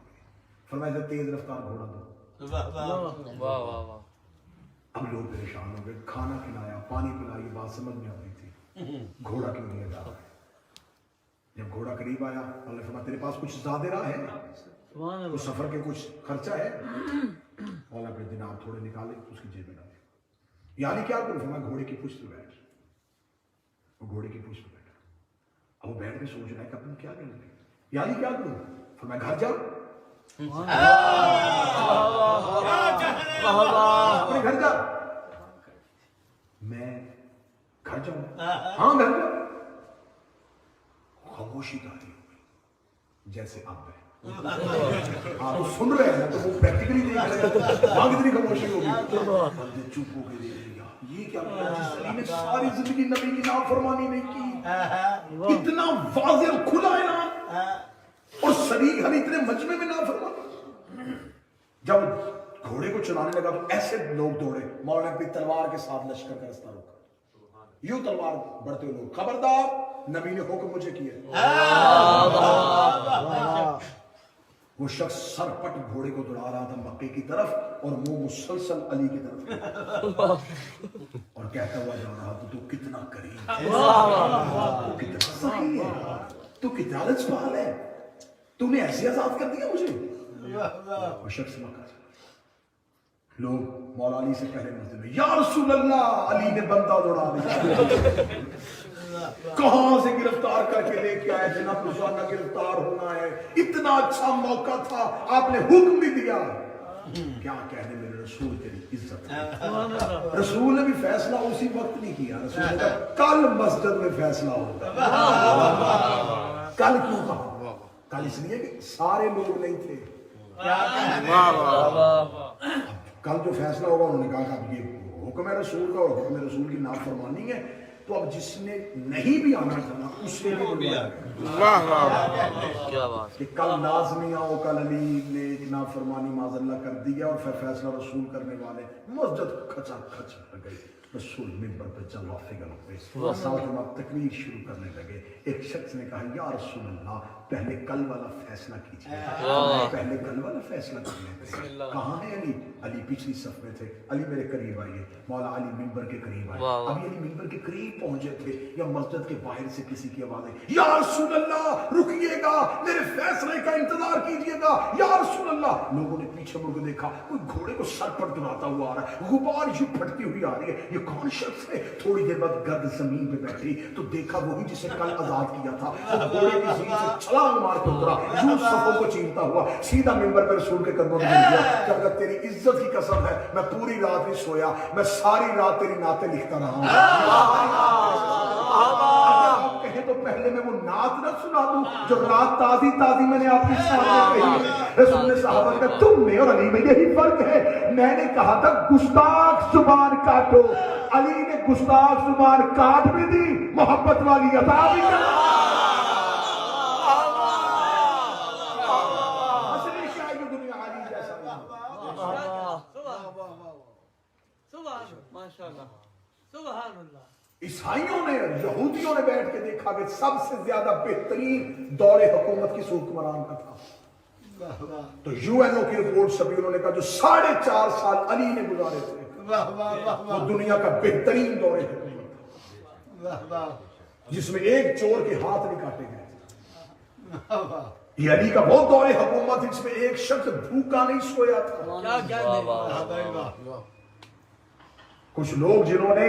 فرمایا تیز رفتار گھوڑا دو. اب لوگ پریشان ہو گئے, کھانا کھلایا, پانی پلایا, بات سمجھ میں آتی تھی, گھوڑا کیوں نہیں جا رہا ہے. جب گھوڑا قریب آیا اللہ نے فرمایا تیرے پاس کچھ زیادہ راہ ہے, کچھ سفر کے کچھ خرچہ ہے؟ مولا پھر دینار تھوڑے نکالے اس کی جیب میں ڈالے. یعنی کیا کروں؟ فرمایا گھوڑے کی پشت پہ بیٹھ. وہ گھوڑے کی پشت پہ بیٹھا. اب وہ بیٹھ کے سوچ رہا ہے کہ اپنے کیا کریں گے, یعنی کیا کروں؟ فرمایا گھر جاؤ, اپنے گھر جا. میں گھر جاؤں؟ ہاں گھر جاؤ. خاموشی تاری ہو گئی جیسے اب ہے. آپ وہ سن رہے ہیں تو وہ پریکٹیکلی دیکھ رہے ہیں, وہاں کتنی خاموشی ہوگی. چپ ہو کے دیکھ لیا, یہ کیا جس علی نے ساری زندگی نبی کی نافرمانی نہیں کی, اتنا واضح اور کھلا اعلان, اور شریک ہم اتنے مجمع میں نافرمانی. جب گھوڑے کو چلانے لگا تو ایسے لوگ دوڑے, مولا نے اپنی تلوار کے ساتھ لشکر کا رستہ روکا. یوں تلوار بڑھتے ہوئے لوگ, خبردار نبی نے حکم مجھے کیا. وہ شخص سر پٹ گھوڑے کو دوڑا رہا تھا مکے کی طرف اور منہ مسلسل علی کی طرف اور کہتا ہوا جا رہا تو کتنا کریم ہے, تو کتنا صحیح ہے, تو کتنا لجپال ہے, تو نے ایسے آزاد کر دیا مجھے. وہ شخص مکہ چلا. لوگ مولا علی سے پہلے مسجد میں یا رسول اللہ, علی نے بندہ دوڑا دیا. کہاں سے گرفتار کر کے لے کے آئے, جناب روزانہ گرفتار ہونا ہے, اتنا اچھا موقع تھا, آپ نے حکم بھی دیا. کیا کہنے میرے رسول تیری عزت ہے. رسول نے بھی فیصلہ اسی وقت نہیں کیا, رسول نے کہا کل مسجد میں فیصلہ ہوگا. کل کیوں کہا؟ کل اس لیے کہ سارے لوگ نہیں تھے. کل جو فیصلہ ہوگا انہوں نے کہا کہ اب یہ حکم ہے رسول کا اور حکم رسول کی نافرمانی ہے, تو तो अब जिसने नहीं भी आना था ना उसने भी बुलवाया वाह वाह वाह क्या बात कि कल नाज़मियाओं कल अली ने नाफरमानी माज़ल्ला कर दिया और फिर फैसला रसूल करने वाले मस्जिद खचा खच कर गई। रसूल मिंबर पे जलवा फिगर पे साथ में तकरीर शुरू करने लगे। एक शख्स ने कहा या रसूल अल्लाह पहले कल वाला फैसला कीजिए, पहले कल वाला फैसला कर लेते हैं। कहाँ है अली? अली पिछली सफ में थे। अली मेरे करीब आइए। मौला अली मिंबर के करीब आए। अभी अली मिंबर के करीब पहुंचे थे या मस्जिद के बाहर से किसी की आवाज आई या रसूल अल्लाह रुकिएगा, मेरे फैसले का इंतजार कीजिएगा या रसूल अल्लाह। लोगों ने पीछे मुड़ के देखा, कोई घोड़े को सर पर दुराता हुआ आ रहा है, गुबार यूं फटती हुई आ रही है। ये कौन शख्स है? थोड़ी देर बाद गर्द जमीन पे बैठी तो देखा वही जिसे कल आजाद किया था। वो घोड़े की सीट से छलांग मार के उतरा, यूं सफों को चीरता हुआ सीधा मिंबर पर रसूल के कदमों में गिर गया। कि अगर तेरी इज्जत की कसम है मैं पूरी रात नहीं सोया, मैं सारी रात तेरी नाते लिखता रहा हूं। कहे तो पहले मैं वो नात न सुना दूं जो रात ताजी ताजी मैंने आपके सामने कही। रसूल ने साहबा का तुम में और अली में यही फर्क है। मैंने कहा था गुस्ताख जुबान काटो, अली ने गुस्ताख जुबान काट भी दी, मोहब्बत वाली अता भी कर। असली शायद दुनिया अली जैसा नहीं। माशाल्लाह सुभान अल्लाह। ईसाइयों ने यहूदियों ने बैठ के देखा कि सबसे ज्यादा बेहतरीन दौरे हुकूमत किस हुक्मरान का था। तो यूएनओ की रिपोर्ट सभी उन्होंने कहा जो 4.5 साल अली ने गुजारे थे वो दुनिया का बेहतरीन दौरे हुकूमत था, जिसमें एक चोर के हाथ नहीं काटे गए। ये अली का वो दौरे हुकूमत जिसमें एक शख्स भूखा नहीं सोया था। कुछ लोग जिन्होंने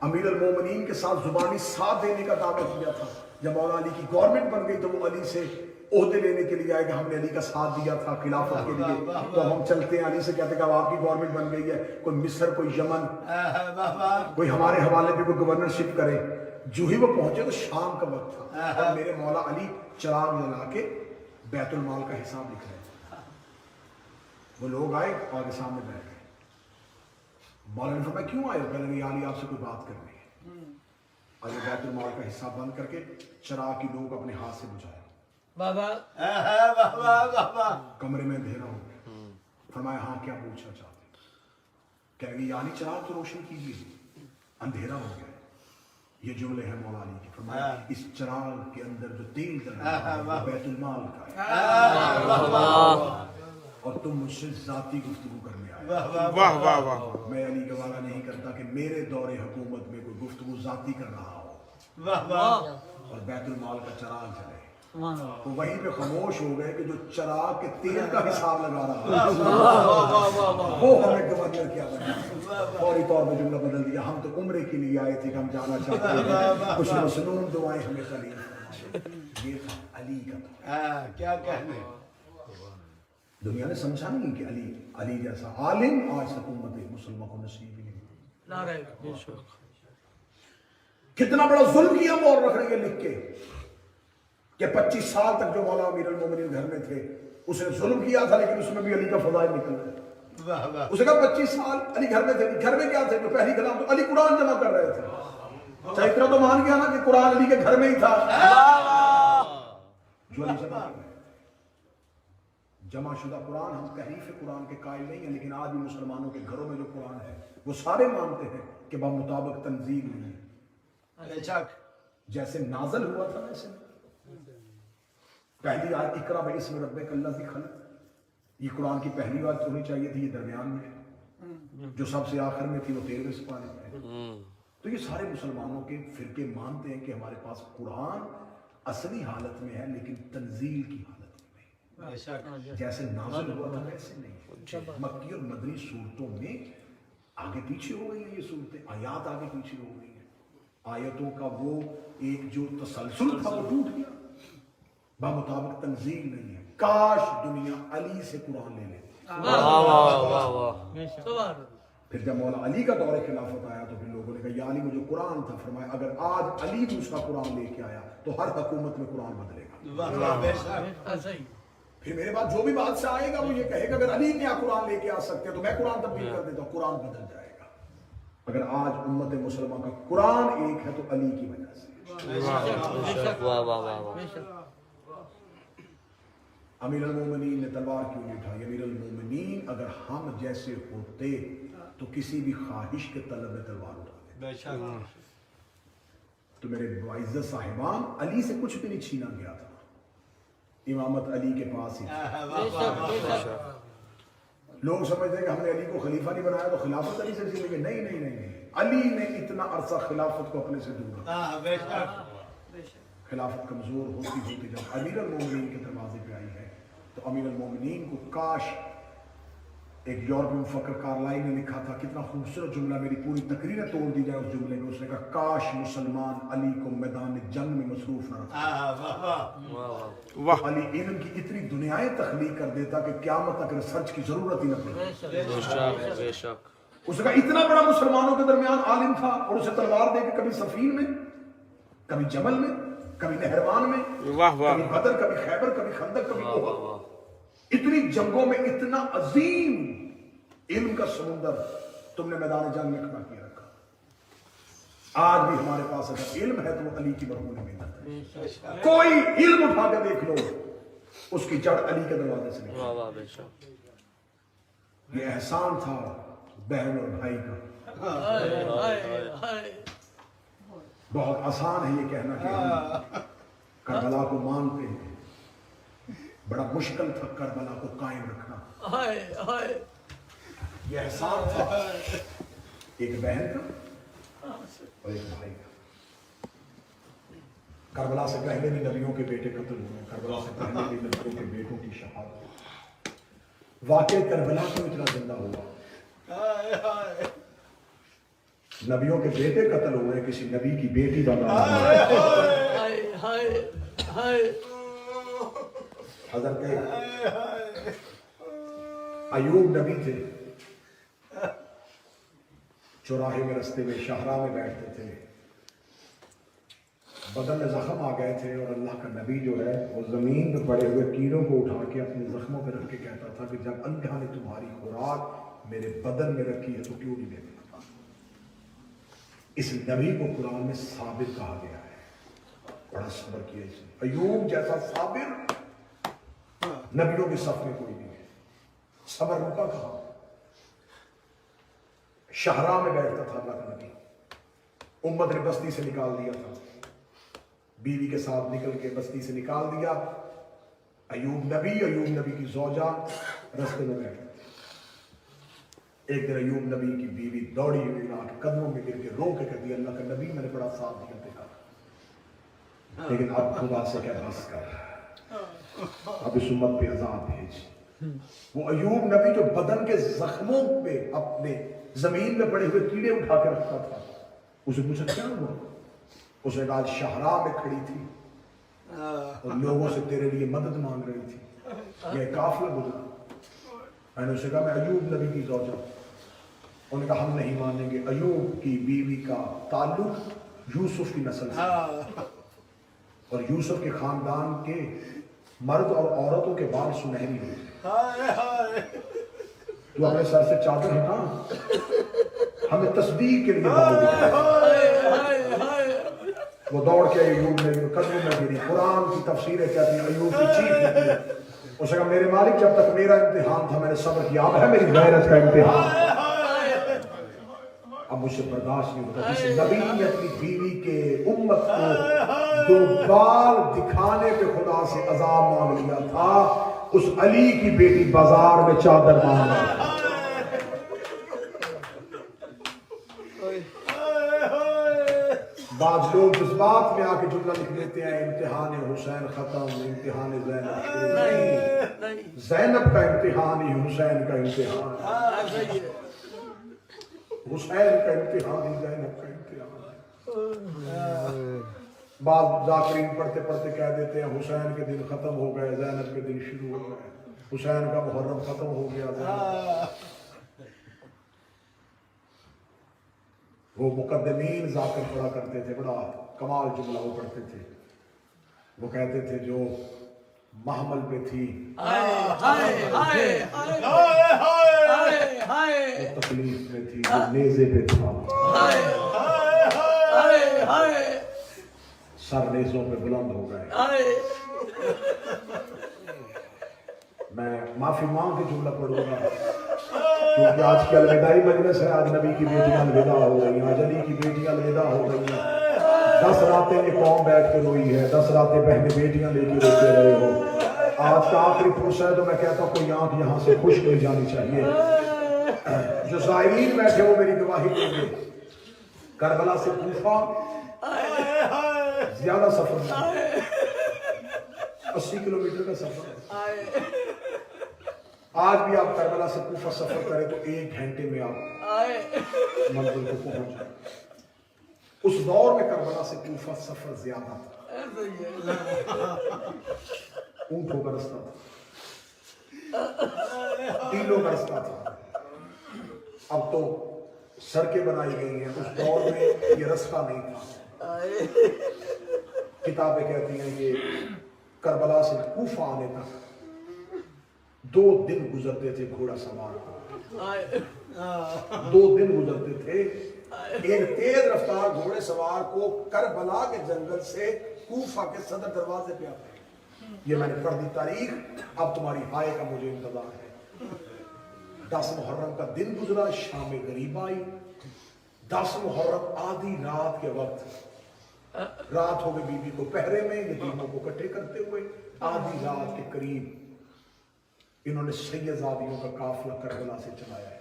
अमीर अल मोमिनीन के साथ जुबानी साथ देने का दावा किया था, जब मौला अली की गवर्नमेंट बन गई तो वो अली से ओहदे लेने के लिए आए कि हमने अली का साथ दिया था खिलाफत के लिए, तो हम चलते हैं। अली से कहते हैं आपकी गवर्नमेंट बन गई है, कोई मिस्र कोई यमन कोई हमारे हवाले पे कोई गवर्नरशिप करे। जो ही वो पहुंचे तो शाम का वक्त था और मेरे मौला अली चिराग जला के बैतुल माल का हिसाब लिख रहे थे। वो लोग आए और सामने बैठ गए। मौला ने फरमाया क्यों आए? कहने लगे अली आपसे कोई बात करनी है। और ये बैतुल माल का हिस्सा बंद करके चिराग की लोग अपने हाथ से बुझाया। बाबा कमरे में अंधेरा हो गया। फरमाया हाँ क्या पूछना चाहते? कह लगे यानी चिराग तो रोशन कीजिए। अंधेरा हो गया। ये जुमले हैं मौला अली के। फरमाया इस चिराग के अंदर जो तेल जल रहा है वो बैतुल माल का है और तुम मुझसे जाती गुफ्तगू करने आए। वाह वाह वाह मैं अली गवाह नहीं करता कि मेरे दौरे हुकूमत में कोई गुफ्तगू जाती कर रहा हो और बैतुल माल का चिराग जले। तो वहीं पे खामोश हो गए कि जो चिराग के तेल का हिसाब लगा रहा है वो हमें गवर्नर क्या बना। फौरी तौर पर जुमला बदल दिया, हम तो उम्रे के लिए आए थे कि हम जाना चाहते हैं, कुछ मसनून दुआएं हमें करी। ये था अली का दौर। क्या कहने दुनिया ने समझा नहीं कि अली जैसा आलिम आज हुकूमत मुसलमान को नसीब ही नहीं। कितना बड़ा जुल्म किया मोर रख रहे लिख के कि 25 साल तक जो मौला अमीर अल मोमिनीन घर में थे उसने जुल्म किया था, लेकिन उसमें भी अली का फजाइल निकल रहा है। उसने कहा 25 साल अली घर में थे। घर में क्या थे? जो पहली कलाम तो अली कुरान जमा कर रहे थे। चाहे इतना तो मान गया ना कि कुरान अली के घर में ही था जो अली जमा कर रहे। जमाशुदा कुरान, हम तहरीफ कुरान के कायल नहीं है, लेकिन आज भी मुसलमानों के घरों में जो कुरान है वो सारे मानते हैं कि बामुताबिक तंजील नहीं है। जैसे नाजल हुआ था वैसे पहली आयत इकरा बिस्मि रब्बिकल्लज़ी खलक़, ये कुरान की पहली आयत होनी चाहिए थी, ये दरमियान में है। जो सबसे आखिर में थी वो 13वें सिपारे में है। तो ये सारे मुसलमानों के फिरके मानते हैं कि हमारे पास कुरान असली हालत में है लेकिन तंजील की हालत में नहीं। जैसे नाज़िल हुआ था वैसे नहीं। मक्की और मदनी सूरतों में आगे पीछे हो गई है ये सूरतें, आयात आगे पीछे हो गई है। आयतों का वो एक जो तसलसल था वो टूट गया, बामुताबिक तंजील नहीं है। काश दुनिया अली से कुरान ले लेती। फिर जब मौला अली का दौरे खिलाफत आया तो फिर लोगों ने कहा या अली मुझे कुरान था। फरमाया अगर आज अली दूसरा कुरान लेके आया तो हर हुकूमत में कुरान बदलेगा। फिर मेरे बाद जो भी बादशाह आएगा वो ये कहेगा अगर अली नया कुरान लेके आ सकते हैं तो मैं कुरान तब्दील कर देता हूँ, कुरान बदल जाएगा। अगर आज उम्मत मुसलमान का कुरान एक है तो अली की वजह से। वाह वाह वाह वाह अमीर अल-मोमिनीन ने तलवार क्यों नहीं उठाई? अमीर अल-मोमिनीन अगर हम जैसे होते तो किसी भी ख्वाहिश के तलब में तलवार उठा देते। तो मेरे मुअज़्ज़ज़ साहिबान, अली से कुछ भी नहीं छीना गया था, इमामत अली के पास ही थी। लोग समझते हैं कि हमने अली को खलीफा नहीं बनाया तो खिलाफत अली से छीनेंगे। नहीं नहीं नहीं नहीं, अली ने इतना अरसा खिलाफत को अपने से दूर रखा। खिलाफत कमजोर होती होती जब अमीर अल-मोमिनीन के दरवाजे पे आई है तो अमीर अल-मोमिनीन को काश, एक यूरोपीय मुफक्किर कार्लाइल ने लिखा था, कितना खूबसूरत जुमला, मेरी पूरी तकरीरें तोड़ दी जाए उस जुमले में। उसने कहा काश मुसलमान अली को मैदान जंग में मसरूफ न रखते। वाह अली इल्म की इतनी दुनियाएं तख्लीक कर देता कि क़यामत तक रिसर्च की जरूरत ही न पड़ती। बेशक उसका इतना बड़ा मुसलमानों के दरमियान आलिम था और उसे तलवार दे के कभी सफीन में, कभी जमल में, कभी नहरवान में, वाह वाह कभी बदर, कभी खैबर, कभी खंदक, कभी ओहद, इतनी जंगों में इतना अजीम इल्म का समुंदर तुमने मैदान जंग में खड़ा किया रखा। आज भी हमारे पास अगर इल्म है तो वो अली की बरकून मेहनत है। कोई इल्म उठा के देख लो, उसकी जड़ अली के दरवाजे से निकली। वाह वाह बेशक ये एहसान था बहन और भाई का। बहुत आसान है ये कहना कि हम करबला को मानते हैं, बड़ा मुश्किल था करबला को कायम रखना। ये एहसान था एक बहन का और एक भाई का। करबला से पहले भी नबियों के बेटे कत्ल हुए, करबला से पहले भी नबियों के बेटों की शहादत। वाकई करबला क्यों इतना जिंदा हुआ? नबियों के बेटे कत्ल हुए, किसी नबी की बेटी का हजरत अयूब नबी थे, चौराहे में रस्ते में शाहरा में बैठते थे, बदन में जख्म आ गए थे और अल्लाह का नबी जो है वो जमीन पर पड़े हुए कीड़ों को उठा के अपने जख्मों पर रख के कहता था कि जब अल्लाह ने तुम्हारी खुराक मेरे बदन में रखी है तो क्यों नहीं देते? इस नबी को कुरान में साबिर कहा गया है। बड़ा सब्र किया इसने। अयूब जैसा साबिर नबियों के सफ में कोई नहीं है। सब्र रुका कहा? शाहरा में बैठता था अल्लाह का नबी, उम्मत ने बस्ती से निकाल दिया था, बीवी के साथ निकल के बस्ती से निकाल दिया। अयूब नबी की ज़ौजा रास्ते में बैठे थे। एक दिन अयूब नबी की बीवी दौड़ी हुई आके कदमों में गिर के रो के कह दिया, अल्लाह का नबी मैंने बड़ा साथ दिया तेरा, लेकिन अब खुदा से क्या बस कर, अब इस उम्मत पे अज़ाब भेज। वो अयूब नबी जो बदन के जख्मों पे अपने जमीन में पड़े हुए कीड़े उठा के रखता था, उसे पूछा क्या हुआ? उसने कहा शाहरा में खड़ी थी और लोगों से तेरे लिए मदद मांग रही थी, यह काफिला गुजरा। मैंने उसे कहा मैं अयूब नबी की ज़ौजा। उन्होंने कहा हम नहीं मानेंगे, अयूब की बीवी का ताल्लुक यूसुफ की नस्ल से और यूसुफ के खानदान के मर्द और औरतों के बाल सुनहरी होते। तू अपने सर से चादर हटा, हमें तस्दीक के लिए वो दौड़ के अयूब ने कदमों में गिरी। कुरान की तफसीरें कहती हैं अयूब की चीख निकली। उसने कहा मेरे मालिक जब तक मेरा इम्तिहान था मैंने सब्र किया, अब है मेरी गैरत का इम्तिहान, अब मुझसे बर्दाश्त नहीं होता। जिस नबी ने अपनी बीवी के उम्मत को दो बाल दिखाने पे खुदा से अजाब मांग लिया था, उस अली की बेटी बाजार में चादर मांग रही है। बाद लोग इस बात में आके जुमला लिख देते हैं इम्तिहान हुसैन खत्म, इम्तिहान ज़ैनब नहीं, ज़ैनब का इम्तिहान ही हुसैन का इम्तिहान, हुसैन का इम्तिहान ही ज़ैनब का इम्तिहान। बाद जाकिरीन पढ़ते पढ़ते कह देते हैं हुसैन के दिन खत्म हो गए, ज़ैनब के दिन शुरू हो गए, हुसैन का मुहर्रम खत्म हो गया। वो मुकद्दमीन जाकर पढ़ा करते थे, बड़ा कमाल जुमला वो पढ़ते थे। वो कहते थे जो महमल पे थी वो तकलीफ में थी, नेज़े पे था, हाय हाय हाय सर नेज़ों पे बुलंद हो गए। हाय मैं माफी मांग के जुमला पढ़ूंगा क्योंकि आज की अलविदाई मजलिस है। आज नबी की बेटियां अलविदा हो गई, आज अली की बेटियां अलविदा हो गई हैं। 10 रातें ये कौम बैठ के रोई है, 10 रातें बहनें बेटियां लेके रोते रहे हो। आज का आखिरी फुर्सत है तो मैं कहता हूँ कोई आंख यहाँ से खुश नहीं जानी चाहिए। जो ज़ायरीन बैठे हो मेरी गवाही देंगे। करबला से कूफा ज्यादा सफर नहीं, 80 किलोमीटर का सफर है। आज भी आप करबला से कूफा सफर करें तो 1 घंटे में आप मंजिल को पहुंच जाए। उस दौर में करबला से कूफा सफर ज्यादा था। ऊंटों का रास्ता था, टीलों का रास्ता था। अब तो सड़कें बनाई गई हैं, उस दौर में ये रास्ता नहीं था। किताबें कहती हैं कि करबला से कूफा आने तक 2 दिन गुजरते थे घोड़ा सवार को। 2 दिन गुजरते थे एक तेज रफ्तार घोड़े सवार को करबला के जंगल से कूफा के सदर दरवाजे पे आते। ये मैंने पढ़ दी तारीख, अब तुम्हारी हाय का मुझे इंतजार है। 10 मुहर्रम का दिन गुजरा, शाम गरीब आई। 10 मुहर्रम आधी रात के वक्त, रात हो गई बीबी को पहरे में, यतीमों को इकट्ठे करते हुए। आधी रात के करीब इन्होंने सैयदादियों का काफिला करबला से चलाया है।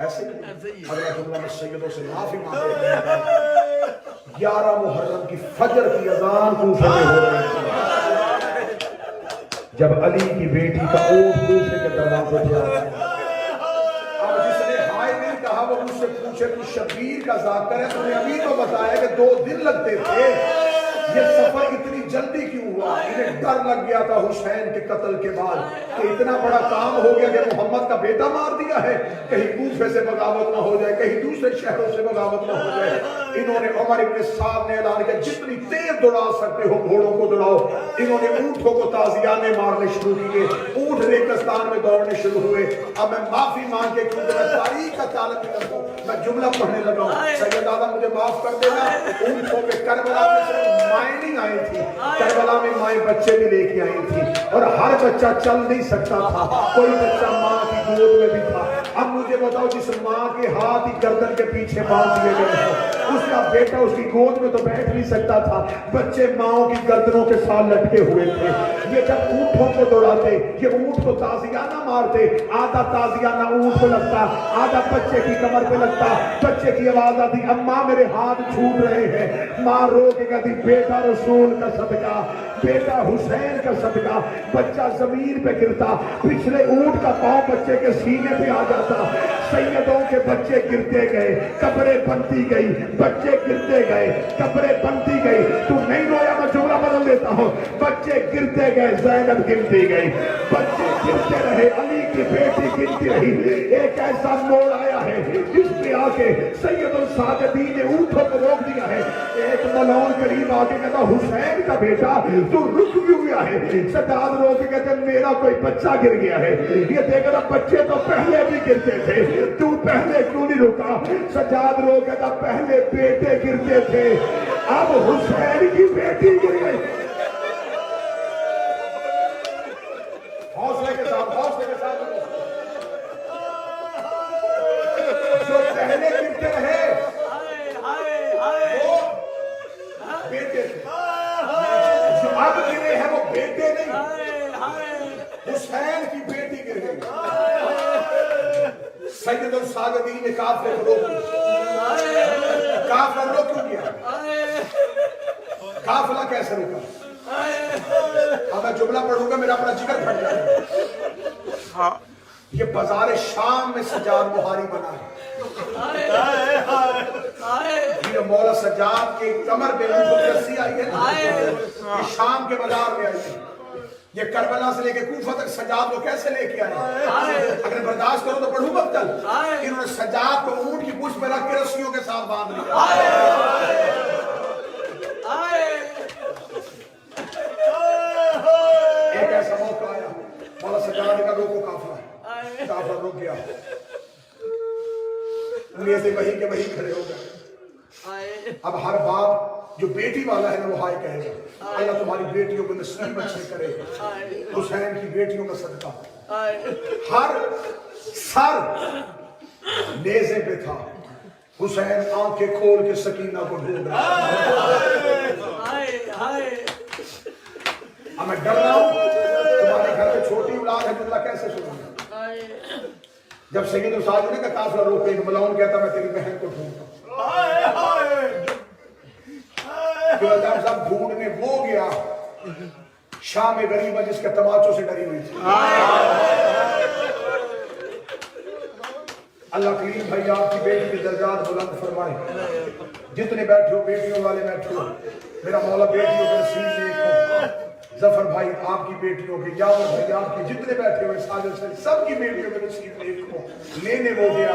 ऐसे ही अगला जुमला में सैयदों से माफी मांगे। 11 मुहर्रम की फजर की अजान कूफे में हो रही थी जब अली की बेटी का ऊंट कूफे के दरवाजे पे आया। अब जिसने हाय नहीं कहा वो मुझसे पूछे तू शबीर का जाकर है, तूने अभी तो बताया कि 2 दिन लगते थे, ये सफर इतनी जल्दी क्यों हुआ? इन्हें डर लग गया था हुसैन के कत्ल के बाद कि इतना बड़ा काम हो गया कि मोहम्मद का बेटा मार दिया है, कहीं कूफे से बगावत ना हो जाए, कहीं दूसरे शहरों से बगावत ना हो जाए। इन्होंने उमर इब्न साद ने ऐलान किया जितनी तेज दौड़ा सकते हो घोड़ों को दौड़ाओ। इन्होंने ऊंटों को ताजियाने मारने शुरू किए, ऊंट रेगिस्तान में दौड़ने शुरू हुए। अब मैं माफी मांग के क्योंकि मैं तारीख का तालब इल्म हूं, मैं जुमला पढ़ने लगा हूं। सैयद दादा मुझे माफ कर देना। ऊंटों पे करबला में सिर्फ माएँ नहीं आई थी, करबला में माएँ बच्चे भी लेके आई थी और हर बच्चा चल नहीं सकता था, कोई बच्चा माँ की गोद में भी था। अब मुझे बताओ जिस माँ के हाथ ही गर्दन के पीछे बांध दिए गए हो, उसका बेटा उसकी गोद में तो बैठ नहीं सकता था, बच्चे माओ की गर्दनों के साथ लटके हुए थे। ये जब ऊंटों को दौड़ाते, ये ऊंट को ताजियाना मारते, आधा ताजियाना ऊंट को लगता, आधा बच्चे की कमर पे लगता। बच्चे की आवाज आती अम्मा मेरे हाथ छूट रहे हैं। माँ रो के कहती बेटा रसूल का सदका, बेटा हुसैन का सदका। बच्चा जमीन पे गिरता, पिछले ऊंट का पांव बच्चे के सीने पे आ जाता। सैयदों के बच्चे गिरते गए, कब्रें बनती गई, बच्चे गिरते गए, कब्रें बनती गई। तू नहीं रोया, मैं जुमला बदल देता हूँ। बच्चे गिरते गए, ज़ैनब गिनती गई, बच्चे गिरते रहे, अली की बेटी गिनती रही। एक ऐसा मोड़ आया है जिसमें आके सैयदुल साजिदीन ने ऊंटों को रोक दिया है। एक मलौन करीब आके कहता हुसैन का बेटा तू रुक क्यों गया है? सज्जाद रो के कहते मेरा कोई बच्चा गिर गया है। ये देख रहा बच्चे तो पहले भी गिरते थे, तू पहले क्यों नहीं रुका? सज्जाद रो कहता पहले बेटे गिरते थे, अब हुसैन की बेटी गिर गई। हौसले के साथ, हौसले के साथ। जो पहले गिरते रहे वो बेटे थे, जो अब गिरे हैं वो बेटे नहीं, हुसैन की बेटी गिर गई। सैयदुल साजिदीन ने काफिले को रोक दिया। काफिला रोक क्यों किया? काफिला कैसे रोका? अब मैं जुमला पढ़ूंगा मेरा अपना जिगर फट जाएगा। ये बाजार शाम में सज्जाद बुहारी बना है। ये मौला सज्जाद के कमर पे रस्सी आई है ना, ये शाम के बाजार में आई है। ये करबला से लेके कूफा तक सज्जाद को कैसे लेके आए? अगर बर्दाश्त करो तो पढ़ू मक्तल। इन्होंने सज्जाद को ऊंट की पूंछ पे रख के रस्सियों के साथ बांध दिया। एक ऐसा मौका आया, मौला सज्जाद का रोको काफिला, काफिला रुक गया। नेज़े वही के वही खड़े हो गए। हाय अब हर बाप जो बेटी वाला है ना वो हाय कहेगा, अल्लाह तुम्हारी बेटियों को नसीब अच्छे करे, हुसैन की बेटियों का सदका। हाय हर सर नेज़े पे था, हुसैन आंखें खोल के सकीना को ढूंढ रहा है। हाय हाय अब मैं डर रहा हूं तुम्हारे घर में छोटी औलाद है, जुमला कैसे सुनूंगा? हाय जब सैयद उसाद ने का काफिला रोके, मलाउन कहता मैं तेरी बहन को ढूंढता हूं। जब सब ढूंढने वो गया, शाम गरीबा जिसके तमाचों से डरी हुई थी। अल्लाह करीम भाई आपकी बेटी के दर्जात बुलंद फरमाए। जितने बैठे हो बेटियों वाले बैठे हो, मेरा मौला बेटियों के नसीब देखो। जफर भाई आपकी बेटियों के, यावर भाई आपके, जितने बैठे हुए साजिद से सबकी बेटियों के नसीब देखो। लेने वो गया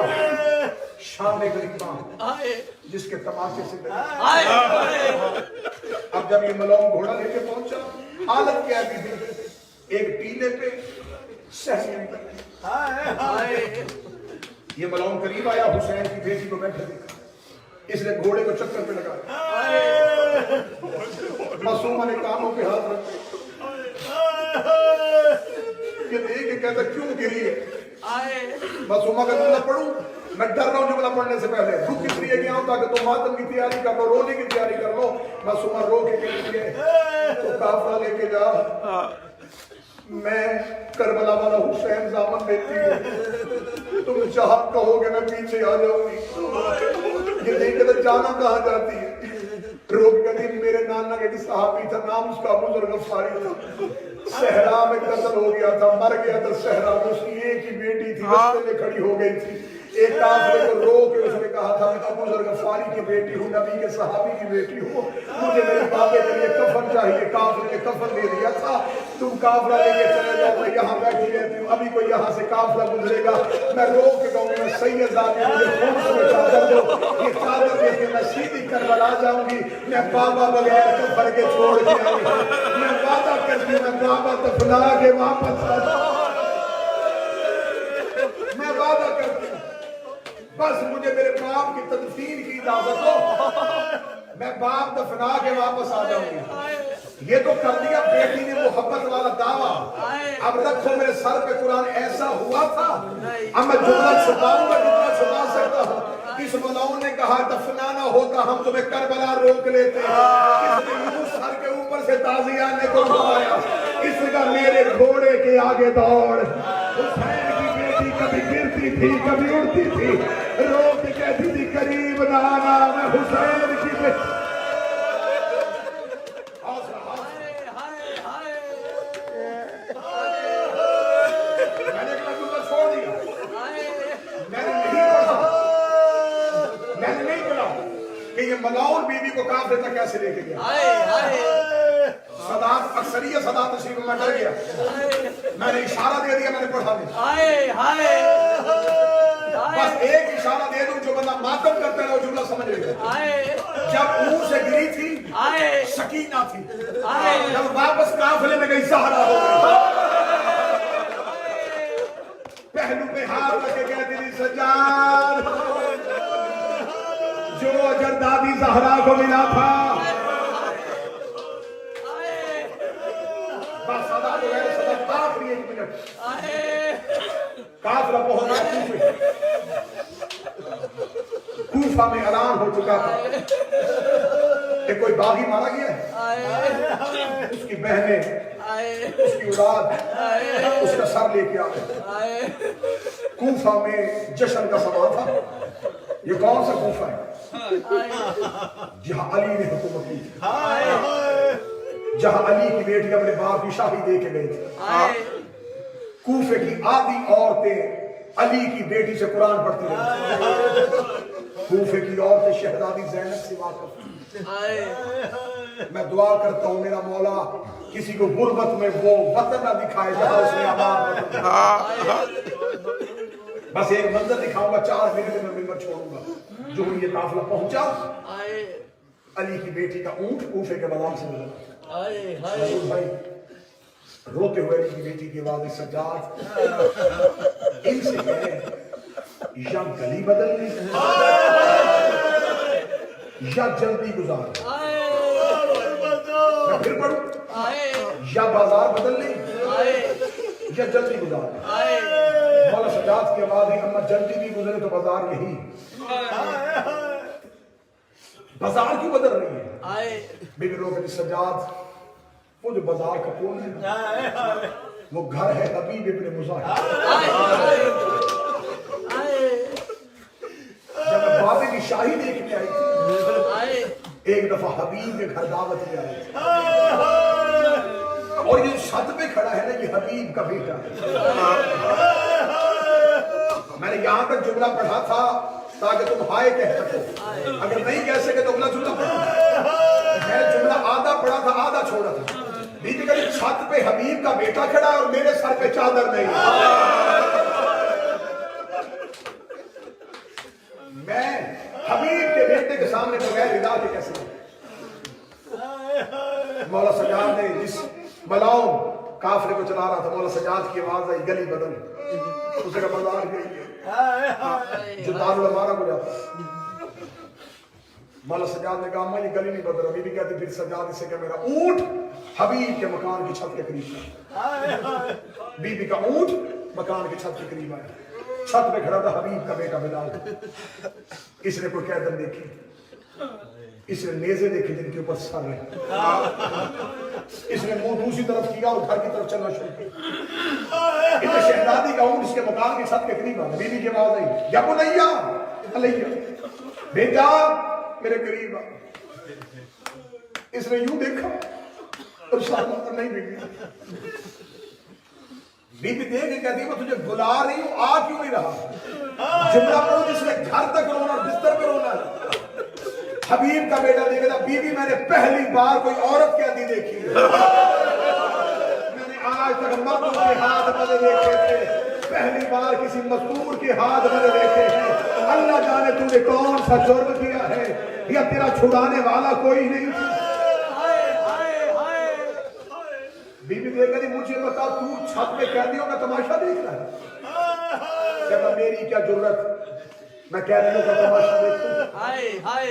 शाम गरीबा हाय जिसके तमाचे से डरी। हाय अब जब ये मलौम घोड़ा लेके पहुंचा, हालत क्या थी? एक टीले पे सहन हाय ये मलौम करीब आया, हुसैन की बेटी को बैठे देखा, इसने घोड़े को चक्कर पे लगाया। मासूमा ने कानों पे हाथ रखे, ये देख के कहता क्यों गिरी है? हाय मासूमा का जुमला पढ़ूं? मैं डर रहा हूं जुमला पढ़ने से पहले। रुक इसलिए गया हूं ताकि तुम मातम की तैयारी कर लो, रोने की तैयारी कर लो। मासूमा रो के कहती है तो काफिला लेके जा, मैं करबला वाला हुसैन दामन देती हूँ, तुम जहां कहोगे मैं पीछे आ जाऊंगी। ये देख के जाना कहाँ जाती है? रोक कर मेरे नाना के सहाबी था, नाम उसका अबू ज़र गफ़ारी था, सहरा में कत्ल हो गया था, मर गया था सहरा में। उसकी एक ही बेटी थी, रास्ते में खड़ी हो गई थी। एक काफिले को रो के उसने कहा था मैं अबू ज़र गफ़ारी की बेटी हूँ, नबी के सहाबी की बेटी हूँ, मुझे मेरे बाबे के लिए कफन चाहिए। काफिले ने कफन दे दिया था, तुम काफिला लेके चले जाओ, मैं यहाँ बैठी रहती हूँ, अभी कोई यहाँ से काफिला गुजरेगा मैं रो के कहूँगी मैं सैयद ज़ादी मुझे खून से चादर दो, ये चादर दे के मैं सीधी करबला जाऊंगी, मैं बाबा बगैर कफन के छोड़ के आऊंगी, मैं वादा करती हूँ मैं बाबा दफना के वापस आ जाऊंगी, मैं वादा करती हूँ बस मुझे मेरे बाप की तदफीन की इजाजत हो, मैं बाप दफना के वापस आ जाऊंगी। ये तो कर दिया बेटी ने मोहब्बत वाला दावा। अब रखो मेरे सर पे कुरान ऐसा हुआ था, अब मैं जुमला छुपाऊंगा जितना छुपा सकता हूँ। इस मलौन ने कहा दफनाना होता हम तुम्हें करबला रोक लेते, इसने यूं सर के ऊपर से ताज़िया ने को उठाया, इसका मेरे घोड़े के आगे दौड़। हुसैन की बेटी कभी गिरती थी कभी उड़ती थी, रोक कहती थी करीब ना आना, मैं हुसैन की बेटी। मैंने अपना जुमला छोड़ दिया, मैंने नहीं पढ़ा कि ये मलौन बीबी को काफिले तक कैसे लेके गया। सदात अक्सरियत सदात तशरीफ में डर गया, मैंने इशारा दे दिया, मैंने पढ़ा नहीं। बस एक इशारा दे दूं जो बंदा मातम करता है वो जुमला समझ लेगा। जब ऊंट से गिरी थी सकीना थी, जब वापस काफिले में गई सहारा हो गई, पहलू पे हाथ रखे कहती थी सज्जाद जो अजर दादी ज़हरा को मिला था। बस सदा जो है सदा आखिरी 1 मिनट काफिला पहुंचा कूफा में ऐलान हो चुका था कि कोई बागी मारा गया है, उसकी बहनें उसकी औलाद उसका सर लेके आ गए। कूफा में जश्न का समा था। ये कौन सा कूफा है? जहां अली ने हुकूमत की थी, जहां अली की बेटी अपने बाप की शादी दे के गई थी। कूफे की आधी औरतें अली की बेटी से कुरान पढ़ती रही। कूफे की औरतें शहजादी ज़ैनब से वाक़िफ़। मैं दुआ करता हूँ मेरा मौला किसी को गुर्बत में वो वतन न दिखाए जहां उसने आबाद। बस एक मंजर दिखाऊंगा, 4 मिनट में मिंबर छोड़ूंगा। जो ये काफिला पहुंचा, अली की बेटी का ऊंट कूफे के बाजार से गुजरा। भाई रोते हुए अली की बेटी की आवाज़, सज्जाद इनसे कहे یا گلی بدل لی یا جلدی گزار. میں پھر پڑھوں, یا بازار بدل لی یا جلدی گزار. مولا سجاد کی آواز ہے, اما جلدی بھی گزرے تو بازار یہی. بازار کیوں بدل رہی ہے؟ بی بی روکتی سجاد, وہ جو بازار کا کون ہے وہ گھر ہے حبیب ابن مظاہر. جب میں بابے کی شاہی دیکھنے آئی تھی, ایک دفعہ حبیب کے گھر دعوت میں آئی تھی, اور یہ چھت پہ کھڑا ہے نا, یہ حبیب کا بیٹا ہے. میں نے یہاں تک جملہ پڑھا تھا تاکہ تم ہائے کہہ سکو, اگر نہیں کہہ سکے تو اگلا جملہ پڑھا. میں نے جملہ آدھا پڑھا تھا, آدھا چھوڑا تھا. بیٹے کہ چھت پہ حبیب کا بیٹا کھڑا اور میرے سر پہ چادر نہیں. میں حبیب کے بیٹے کے سامنے بغیر رضا کے کیسے. مولا سجاد نے جس ملاؤں کافرے کو چلا رہا تھا, مولا سجاد کی آواز آئی, گلی بدل. اسے کا بازار گئی جو دارالعمارہ کو جاتا. مولا سجاد نے کہا میں یہ گلی نہیں بدل. ابھی بھی کہتے پھر سجاد اسے کہ میرا اونٹ حبیب کے مکان کی چھت کے قریب تھا. بی بی کا اونٹ مکان کی چھت کے قریب آیا. چھت پہ کھڑا تھا حبیب کا بیٹا بلال. اس نے کوئی قیدن دیکھی, اس نے نیزے دیکھے جن کے اوپر سر ہے. اس نے منہ دوسری طرف کیا اور گھر کی طرف چلنا شروع کیا. اتنے شہزادی کا اونٹ اس کے مکان کی چھت کے قریب آیا. بی بی کی آواز آئی, یا بنیا علیہ, بیٹا میرے قریب آ. اس نے یوں دیکھا اور سامنے نہیں بگڑی. بی بی دیکھ کے کہتی ہے میں تجھے بلا رہی ہوں, آ کیوں نہیں رہا. جملہ پڑھو جس نے گھر تک رونا اور بستر پہ رونا ہے. حبیب کا بیٹا دیکھا تھا, بی بی میں نے پہلی بار کوئی عورت کہتی دیکھی ہے. میں نے آج تک مردوں کے ہاتھ بنے دیکھے تھے, پہلی بار کسی مزدور کے ہاتھ بنے دیکھے ہیں. اللہ جانے تو نے کون سا جرم کیا ہے, یا تیرا چھڑانے والا کوئی نہیں. بی بی دیکھا تھی, مجھے بتا تو چھت پہ قیدیوں کا تماشا دیکھ رہا ہے. کہتا میری کیا ضرورت, میں قیدیوں کا تماشا دیکھوں.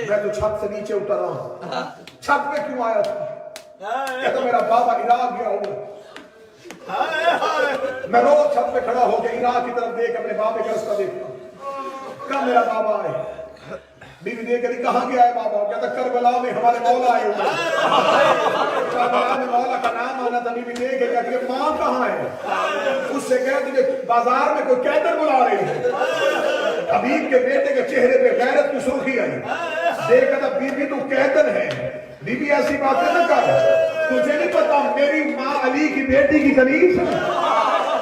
میں تو چھت سے نیچے اتر رہا ہوں. چھت پہ کیوں آیا تھا؟ کہتا میرا بابا عراق گیا ہوا. میں روز چھت پہ کھڑا ہو کے عراق کی طرف دیکھ اپنے بابے کا رستہ دیکھتا ہوں. کب میرا بابا آئے. بی بی دیکھ کہتی کہاں گیا ہے بابا. کہتا کربلا میں ہمارے مولا آئے ہوئے. کربلا میں مولا کا نام آنا تھا. بی بی دیکھ کہتی ماں کہاں ہے. اس سے کہہ تجھے بازار میں کوئی قیدر بلا رہی ہے. حبیب کے بیٹے کے چہرے پہ غیرت کی سرخی آئی. دیکھا تھا بی بی تو قیدر ہے. بی بی ایسی باتیں نہ کر, تجھے نہیں پتا میری ماں علی کی بیٹی کی کنیز ہے.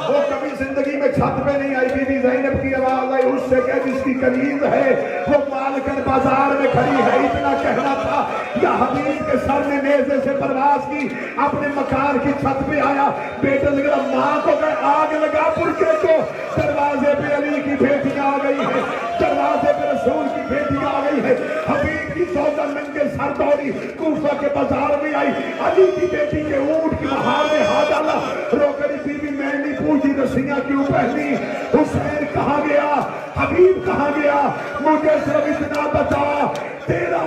وہ کبھی زندگی میں چھت پہ نہیں آئی. بی بی زینب کی آواز آئی, اس سے کہہ جس کی کنیز ہے وہ مال کر بازار میں کھڑی ہے. اتنا کہنا تھا یا حبیب کے سر نے نیزے سے پرواز کی, اپنے مکان کی چھت پہ آیا. بیٹے لگا ماں کو کہ آگ لگا پرکے کو. دروازے پہ علی کی بیٹی آ گئی ہے, دروازے پہ رسول کی بیٹی آ گئی ہے. حبیب کی سودا ننگے سر دوڑی کوفہ کے بازار میں آئی. علی کی بیٹی کے اونٹ کی بہار میں ہاتھ ڈالا. رو کر بی بی میں نہیں پوچھی رسیاں کیوں پہنی. حسین کہاں گیا, حبیب کہاں گیا, مجھے صرف اتنا بتا تیرا